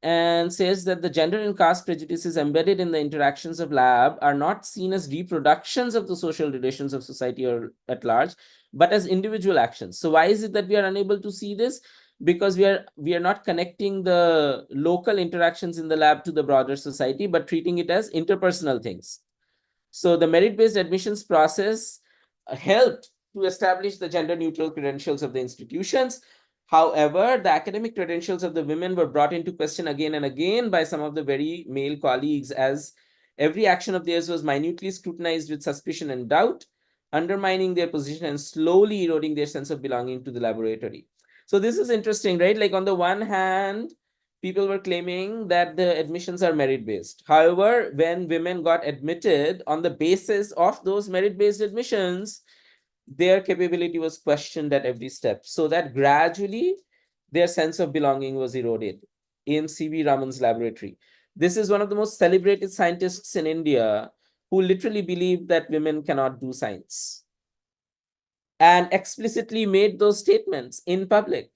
And says that the gender and caste prejudices embedded in the interactions of lab are not seen as reproductions of the social relations of society or at large, but as individual actions. So why is it that we are unable to see this? Because we are not connecting the local interactions in the lab to the broader society, but treating it as interpersonal things. So the merit-based admissions process helped to establish the gender-neutral credentials of the institutions. However, the academic credentials of the women were brought into question again and again by some of the very male colleagues, as every action of theirs was minutely scrutinized with suspicion and doubt, undermining their position and slowly eroding their sense of belonging to the laboratory. So this is interesting, right? Like on the one hand, people were claiming that the admissions are merit-based. However, when women got admitted on the basis of those merit-based admissions, their capability was questioned at every step, so that gradually their sense of belonging was eroded in C.V. Raman's laboratory. This is one of the most celebrated scientists in India who literally believed that women cannot do science and explicitly made those statements in public.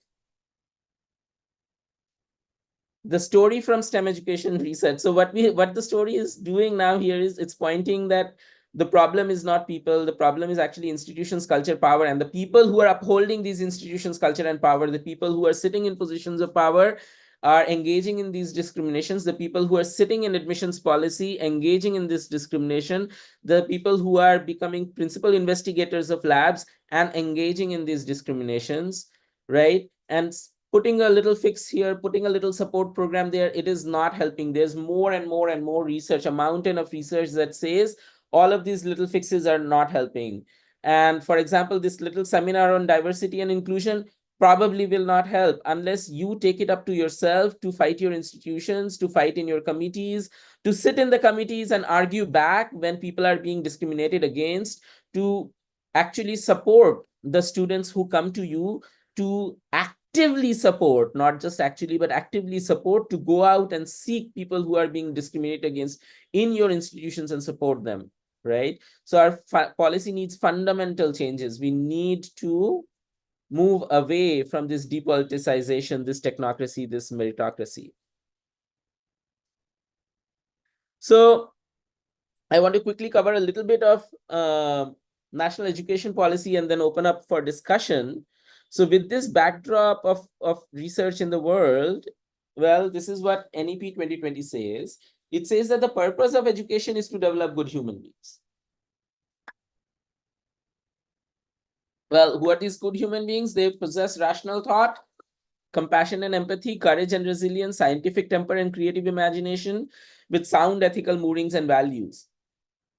The story from STEM education research. So what the story is doing now here is it's pointing that the problem is not people, the problem is actually institutions, culture, power, and the people who are upholding these institutions, culture, and power, the people who are sitting in positions of power are engaging in these discriminations, the people who are sitting in admissions policy engaging in this discrimination, the people who are becoming principal investigators of labs and engaging in these discriminations, right? And putting a little fix here, putting a little support program there, it is not helping. There's more and more and more research, a mountain of research that says all of these little fixes are not helping. And for example, this little seminar on diversity and inclusion probably will not help unless you take it up to yourself to fight your institutions, to fight in your committees, to sit in the committees and argue back when people are being discriminated against, to actually support the students who come to you, to actively support, not just actually, but actively support, to go out and seek people who are being discriminated against in your institutions and support them, right? So our policy needs fundamental changes. We need to move away from this depoliticization, this technocracy, this meritocracy. So I want to quickly cover a little bit of national education policy and then open up for discussion. So with this backdrop of research in the world, well, this is what NEP 2020 says. It says that the purpose of education is to develop good human beings. Well, who are these good human beings? They possess rational thought, compassion and empathy, courage and resilience, scientific temper and creative imagination, with sound ethical moorings and values.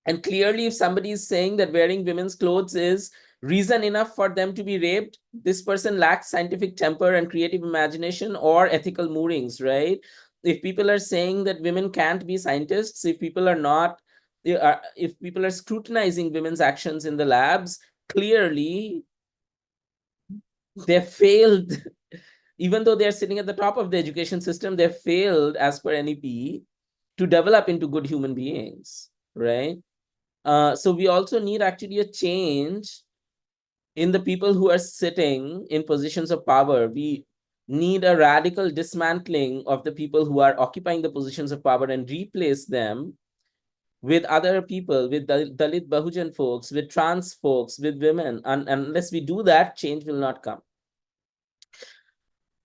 And clearly, if somebody is saying that wearing women's clothes is reason enough for them to be raped, this person lacks scientific temper and creative imagination or ethical moorings, right? If people are saying that women can't be scientists, if people are not, if people are scrutinizing women's actions in the labs, clearly they failed. Even though they're sitting at the top of the education system, they failed, as per NEP, to develop into good human beings, right? So we also need actually a change in the people who are sitting in positions of power. We need a radical dismantling of the people who are occupying the positions of power and replace them with other people, with Dalit Bahujan folks, with trans folks, with women. And unless we do that, change will not come.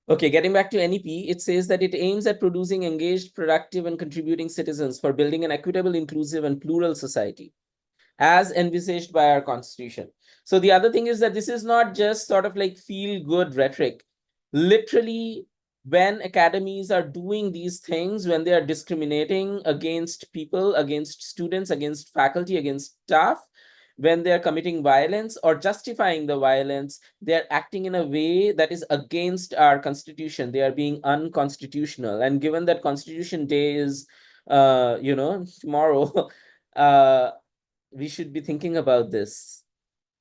Okay, getting back to NEP, it says that it aims at producing engaged, productive, and contributing citizens for building an equitable, inclusive, and plural society, as envisaged by our constitution. So the other thing is that this is not just sort of like feel good rhetoric. Literally, when academies are doing these things, when they are discriminating against people, against students, against faculty, against staff, when they are committing violence or justifying the violence, they are acting in a way that is against our constitution. They are being unconstitutional. And given that Constitution Day is, tomorrow, we should be thinking about this,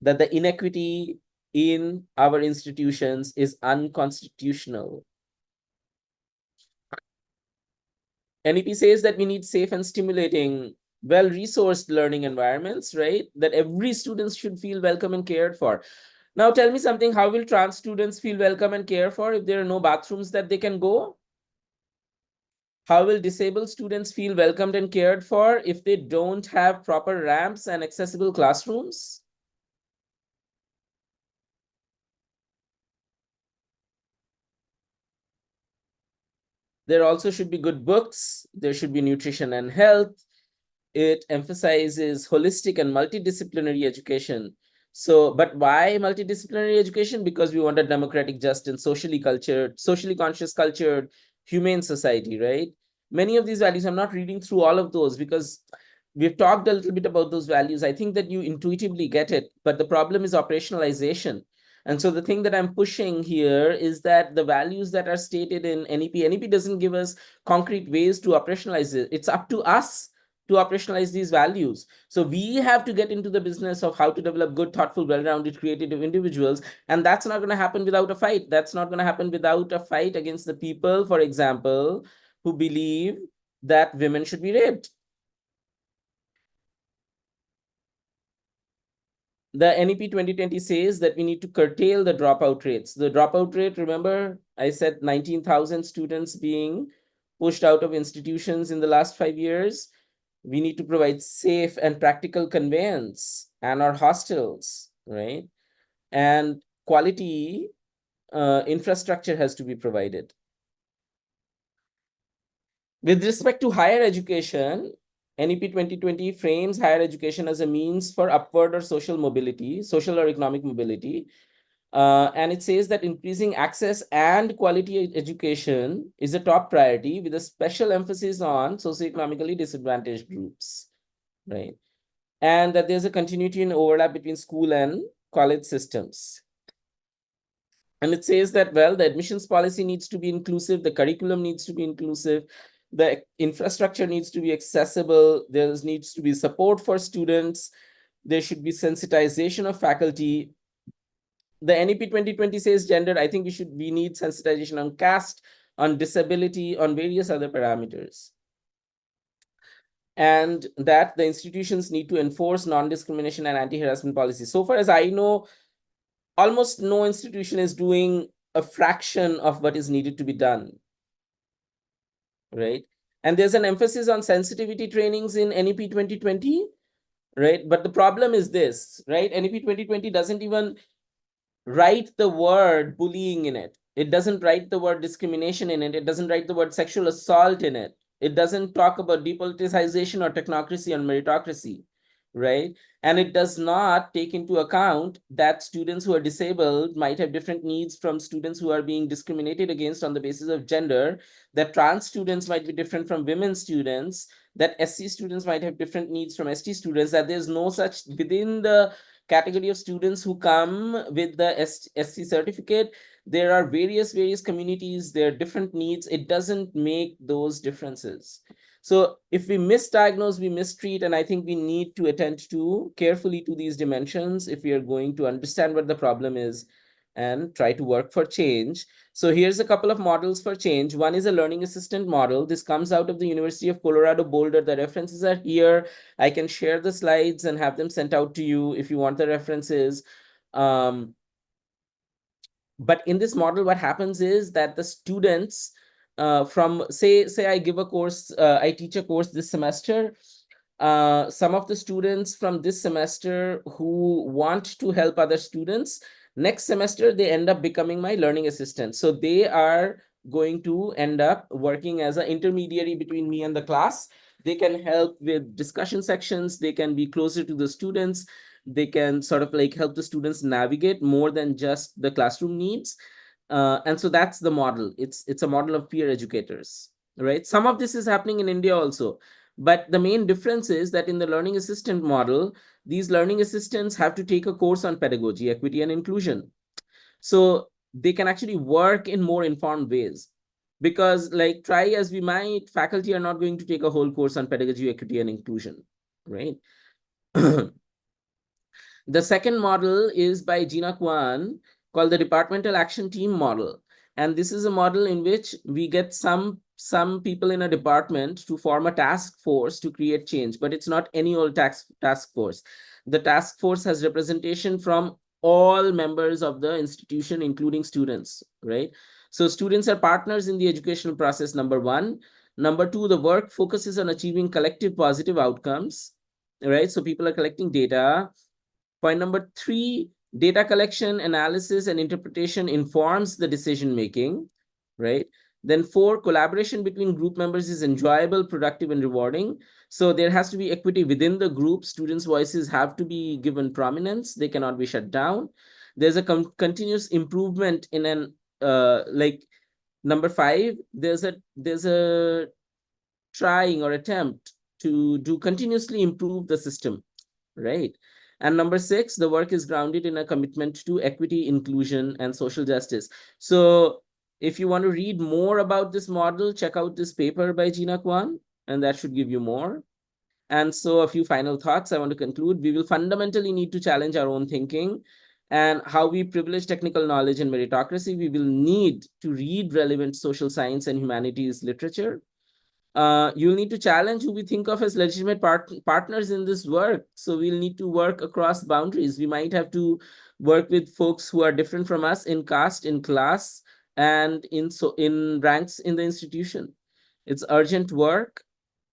that the inequity in our institutions is unconstitutional. NEP says that we need safe and stimulating, well-resourced learning environments, right? That every student should feel welcome and cared for. Now tell me something, how will trans students feel welcome and cared for if there are no bathrooms that they can go? How will disabled students feel welcomed and cared for if they don't have proper ramps and accessible classrooms? There also should be good books. There should be nutrition and health. It emphasizes holistic and multidisciplinary education. So, but why multidisciplinary education? Because we want a democratic, just, and socially cultured, socially conscious, cultured, humane society, right? Many of these values, I'm not reading through all of those because we've talked a little bit about those values. I think that you intuitively get it, but the problem is operationalization. And so the thing that I'm pushing here is that the values that are stated in NEP doesn't give us concrete ways to operationalize it. It's up to us to operationalize these values. So we have to get into the business of how to develop good, thoughtful, well-rounded, creative individuals. And that's not going to happen without a fight. That's not going to happen without a fight against the people, for example, who believe that women should be raped. The NEP 2020 says that we need to curtail the dropout rates. The dropout rate, remember, I said 19,000 students being pushed out of institutions in the last 5 years. We need to provide safe and practical conveyance and our hostels, right? And quality infrastructure has to be provided. With respect to higher education, NEP 2020 frames higher education as a means for upward or social mobility, social or economic mobility. And it says that increasing access and quality education is a top priority with a special emphasis on socioeconomically disadvantaged groups, right? and that there's a continuity and overlap between school and college systems. And it says that, well, the admissions policy needs to be inclusive, the curriculum needs to be inclusive, the infrastructure needs to be accessible, there needs to be support for students, there should be sensitization of faculty. The NEP 2020 says gender. I think we need sensitization on caste, on disability, on various other parameters. And that the institutions need to enforce non-discrimination and anti-harassment policies. So far as I know, almost no institution is doing a fraction of what is needed to be done, right? And there's an emphasis on sensitivity trainings in NEP 2020, right? But the problem is this, right? NEP 2020 doesn't even write the word bullying in it. It doesn't write the word discrimination in it. It doesn't write the word sexual assault in it. It doesn't talk about depoliticization or technocracy or meritocracy, right? And it does not take into account that students who are disabled might have different needs from students who are being discriminated against on the basis of gender, that trans students might be different from women students, that SC students might have different needs from ST students, that there's no such within the category of students who come with the SC certificate. There are various communities, there are different needs. It doesn't make those differences. So if we misdiagnose, we mistreat, and I think we need to attend to carefully to these dimensions if we are going to understand what the problem is and try to work for change. So here's a couple of models for change. One is a learning assistant model. This comes out of the University of Colorado Boulder. The references are here. I can share the slides and have them sent out to you if you want the references. But in this model, what happens is that the students from say I give a course, I teach a course this semester. Some of the students from this semester who want to help other students, next semester they end up becoming my learning assistants. So they are going to end up working as an intermediary between me and the class. They can help with discussion sections, they can be closer to the students, they can sort of like help the students navigate more than just the classroom needs. And so that's the model. It's a model of peer educators, right? Some of this is happening in India also, but the main difference is that in the learning assistant model, these learning assistants have to take a course on pedagogy, equity, and inclusion. So they can actually work in more informed ways. Because, like, try as we might, faculty are not going to take a whole course on pedagogy, equity, and inclusion, right? The second model is by Gina Kwan, called the Departmental Action Team model. And this is a model in which we get some people in a department to form a task force to create change, but it's not any old task force. The task force has representation from all members of the institution, including students, right? So students are partners in the educational process, number one. Number two, the work focuses on achieving collective positive outcomes, right? So people are collecting data. Point number three, data collection, analysis, and interpretation informs the decision making, right? Then four, collaboration between group members is enjoyable, productive, and rewarding. So there has to be equity within the group. Students' voices have to be given prominence. They cannot be shut down. There's a continuous improvement in an like number five. There's a trying or attempt to do continuously improve the system, right? And number six, the work is grounded in a commitment to equity, inclusion, and social justice. So if you want to read more about this model, check out this paper by Gina Kwan, and that should give you more. And so a few final thoughts I want to conclude. We will fundamentally need to challenge our own thinking and how we privilege technical knowledge and meritocracy. We will need to read relevant social science and humanities literature. You'll need to challenge who we think of as legitimate partners in this work. So we'll need to work across boundaries. We might have to work with folks who are different from us in caste, in class, and in ranks in the institution. It's urgent work,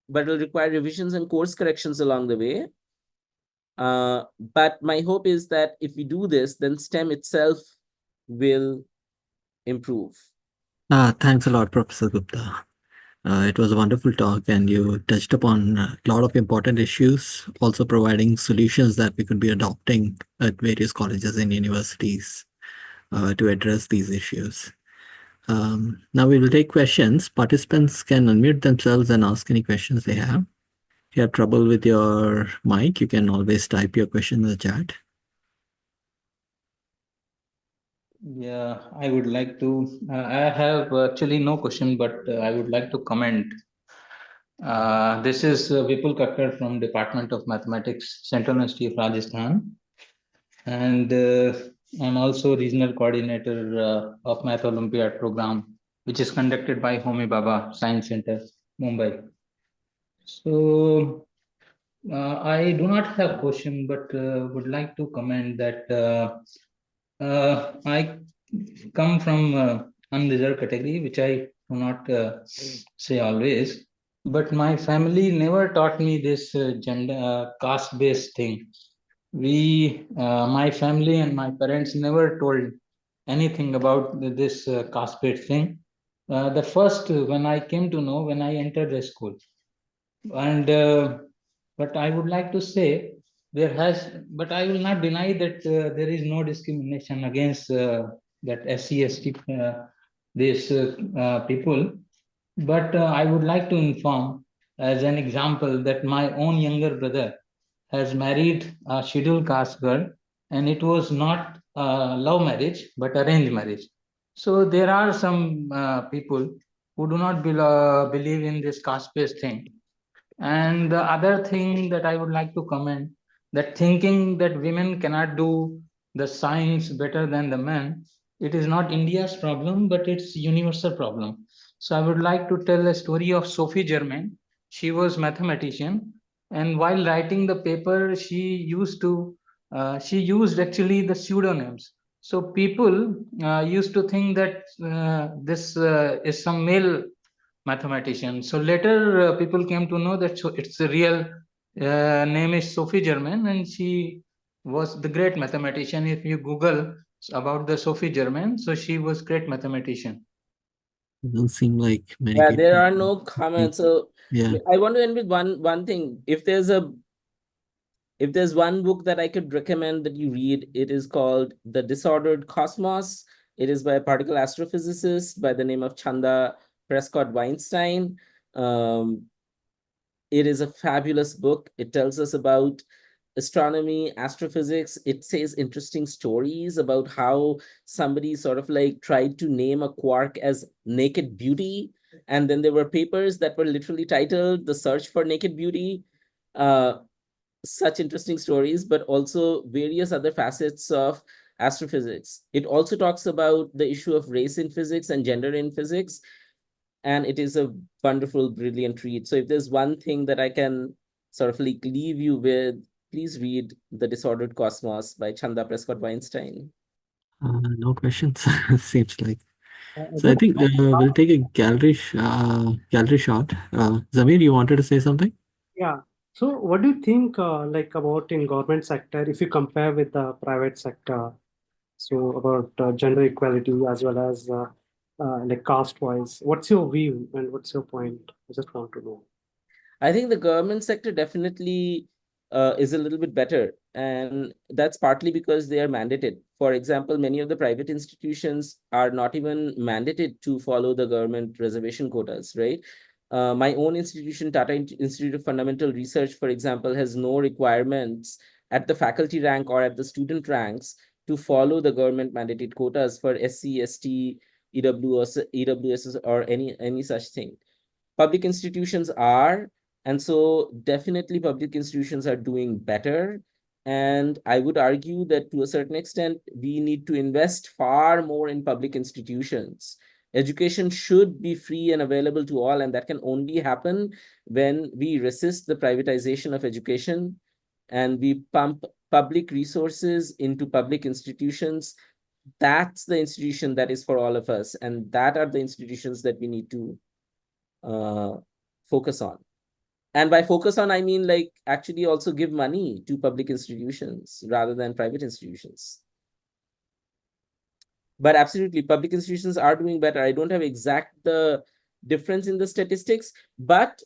but will require revisions and course corrections along the way. But my hope is that if we do this, then STEM itself will improve. Thanks a lot, Professor Gupta. It was a wonderful talk, and you touched upon a lot of important issues, also providing solutions that we could be adopting at various colleges and universities to address these issues. Now we will take questions. Participants can unmute themselves and ask any questions they have. If you have trouble with your mic, you can always type your question in the chat. Yeah, I would like to. I have actually no question, but I would like to comment. This is Vipul Kakkar from Department of Mathematics, Central University of Rajasthan, and I'm also regional coordinator of Math Olympiad program, which is conducted by Homi Baba Science Center, Mumbai. So I do not have question, but would like to comment that I come from unreserved category, which I do not say always. But my family never taught me this gender caste-based thing. My family and my parents never told anything about this caste-based thing. The first when I came to know when I entered the school, and but I would like to say there has, but I will not deny that there is no discrimination against that SC/ST these people. But I would like to inform as an example that my own younger brother has married a scheduled caste girl, and it was not love marriage but arranged marriage. So there are some people who do not believe in this caste-based thing. And the other thing that I would like to comment, that thinking that women cannot do the science better than the men, it is not India's problem, but it's universal problem. So I would like to tell a story of Sophie Germain. She was mathematician, and while writing the paper, she used actually the pseudonyms. So people used to think that this is some male mathematician. So later, people came to know that it's a real name is Sophie Germain, and she was the great mathematician. If you Google about the Sophie Germain, so she was great mathematician. It doesn't seem like many Yeah, people. there are no comments. So Yeah. I want to end with one thing. If there's one book that I could recommend that you read, it is called The Disordered Cosmos. It is by a particle astrophysicist by the name of Chanda Prescott Weinstein. Um, it is a fabulous book. It tells us about astronomy, astrophysics. It says interesting stories about how somebody sort of like tried to name a quark as Naked Beauty. And then there were papers that were literally titled The Search for Naked Beauty. Uh, Such interesting stories, but also various other facets of astrophysics. It also talks about the issue of race in physics and gender in physics, and it is a wonderful, brilliant read. So if there's one thing that I can sort of like leave you with, please read The Disordered Cosmos by Chanda Prescott Weinstein. No questions. Seems like. I So I just think we'll take a gallery shot. Zamir, you wanted to say something? yeah. So what do you think like about in government sector if you compare with the private sector? So about gender equality as well as like caste wise. What's your view and what's your point? I just want to know. I think the government sector definitely is a little bit better. And that's partly because they are mandated. For example, many of the private institutions are not even mandated to follow the government reservation quotas, right? My own institution, Tata Institute of Fundamental Research, for example, has no requirements at the faculty rank or at the student ranks to follow the government mandated quotas for SC, ST, EWS, or any such thing. Public institutions are, and so definitely public institutions are doing better. And I would argue that to a certain extent we need to invest far more in public institutions. Education should be free and available to all, and that can only happen when we resist the privatization of education and we pump public resources into public institutions. That's the institution that is for all of us, and that are the institutions that we need to uh, focus on. And by focus on, I mean like actually also give money to public institutions rather than private institutions. But absolutely, public institutions are doing better. I don't have exact the difference in the statistics, but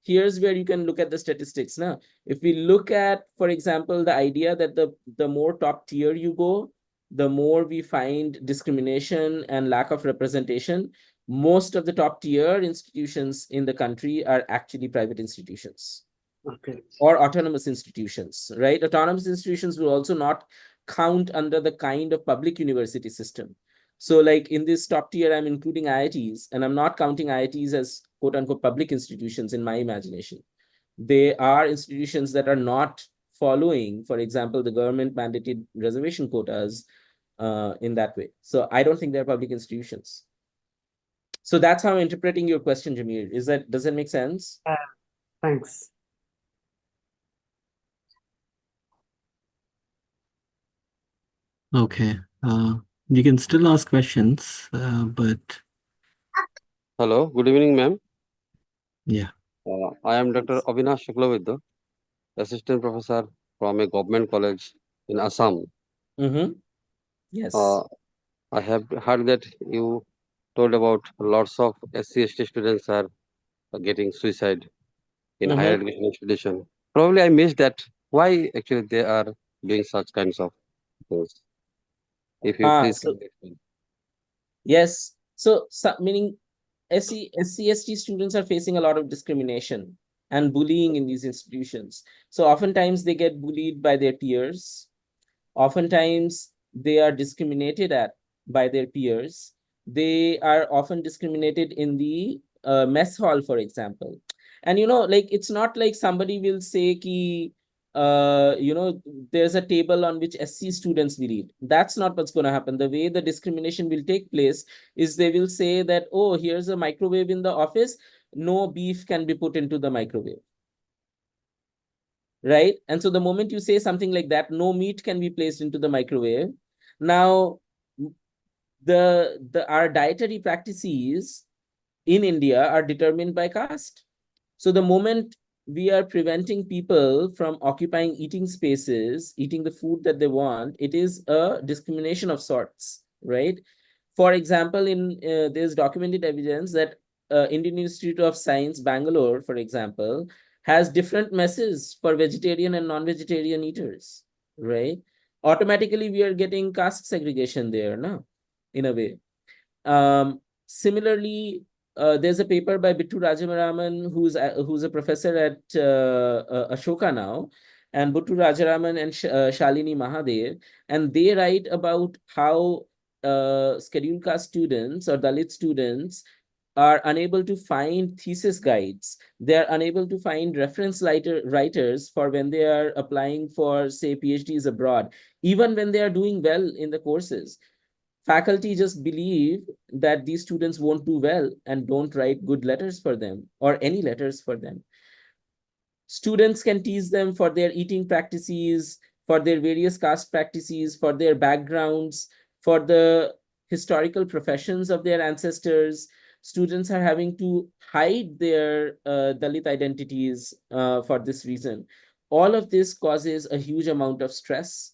here's where you can look at the statistics now. If we look at, for example, the idea that the more top tier you go, the more we find discrimination and lack of representation. Most of the top tier institutions in the country are actually private institutions. Okay. or autonomous institutions, right? Autonomous institutions will also not count under the kind of public university system. So, like in this top tier, I'm including IITs, and I'm not counting IITs as quote unquote public institutions in my imagination. They are institutions that are not following, for example, the government mandated reservation quotas in that way. So, I don't think they're public institutions. So that's how I'm interpreting your question, Jameer. Does that make sense? Uh, Thanks. Okay. You can still ask questions, but Hello, good evening, ma'am. yeah. I am Dr. Avinash Shuklavidya, Assistant Professor from a government college in Assam. Mm-hmm. Uh, Yes. I have heard that you told about lots of SC/ST students are getting suicide in higher Mm-hmm. education institution. Probably I missed that. Why actually they are doing such kinds of things? If you please So can explain. yes. So meaning SC students are facing a lot of discrimination and bullying in these institutions. So oftentimes they get bullied by their peers. Oftentimes they are discriminated at by their peers. They are often discriminated in the mess hall, for example. And like it's not like somebody will say ki there's a table on which SC students will eat. That's not what's going to happen. The way the discrimination will take place is they will say that, oh, here's a microwave in the office, no beef can be put into the microwave, right? And so the moment you say something like that, no meat can be placed into the microwave. Now, the our dietary practices in India are determined by caste. So the moment we are preventing people from occupying eating spaces, eating the food that they want, it is a discrimination of sorts, right? For example, in there's documented evidence that Indian Institute of Science, Bangalore, for example, has different messes for vegetarian and non-vegetarian eaters, right? Automatically, we are getting caste segregation there now, in a way. Similarly, there's a paper by Bittu Rajamaraman, who's a professor at Ashoka now, and Bittu Rajaraman and Shalini Mahadev, and they write about how scheduled caste students or Dalit students are unable to find thesis guides. They are unable to find writers for when they are applying for, say, PhDs abroad, even when they are doing well in the courses. Faculty just believe that these students won't do well and don't write good letters for them or any letters for them. Students can tease them for their eating practices, for their various caste practices, for their backgrounds, for the historical professions of their ancestors. Students are having to hide their Dalit identities for this reason. All of this causes a huge amount of stress,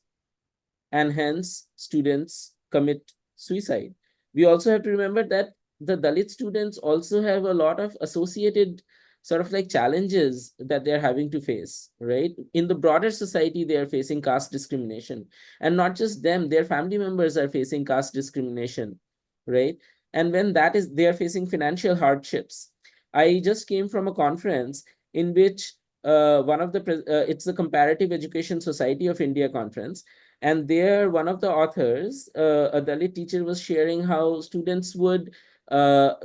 and hence students commit suicide. We also have to remember that the Dalit students also have a lot of associated sort of like challenges that they're having to face, right? In the broader society, they are facing caste discrimination. And not just them, their family members are facing caste discrimination, right? And when that is, they are facing financial hardships. I just came from a conference in which it's the Comparative Education Society of India conference, and there, one of the authors, a Dalit teacher, was sharing how students would, how,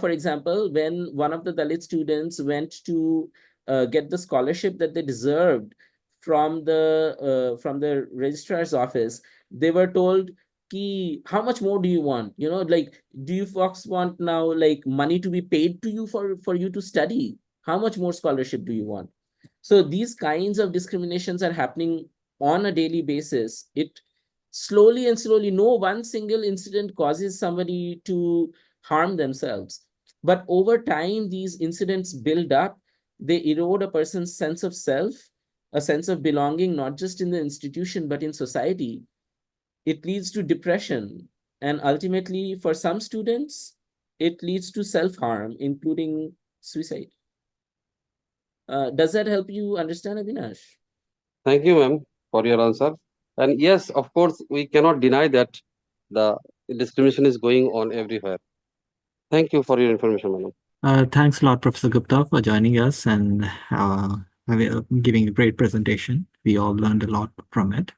for example, when one of the Dalit students went to get the scholarship that they deserved from the registrar's office, they were told, Ki, how much more do you want? Like, do you folks want now like money to be paid to you for you to study? How much more scholarship do you want? So these kinds of discriminations are happening on a daily basis. It slowly and slowly, no one single incident causes somebody to harm themselves. But over time, these incidents build up, they erode a person's sense of self, a sense of belonging, not just in the institution, but in society. It leads to depression. And ultimately, for some students, it leads to self harm, including suicide. Does that help you understand, Avinash? Thank you, ma'am, for your answer. And yes, of course, we cannot deny that the discrimination is going on everywhere. Thank you for your information, madam. Thanks a lot, Professor Gupta, for joining us and giving a great presentation. We all learned a lot from it.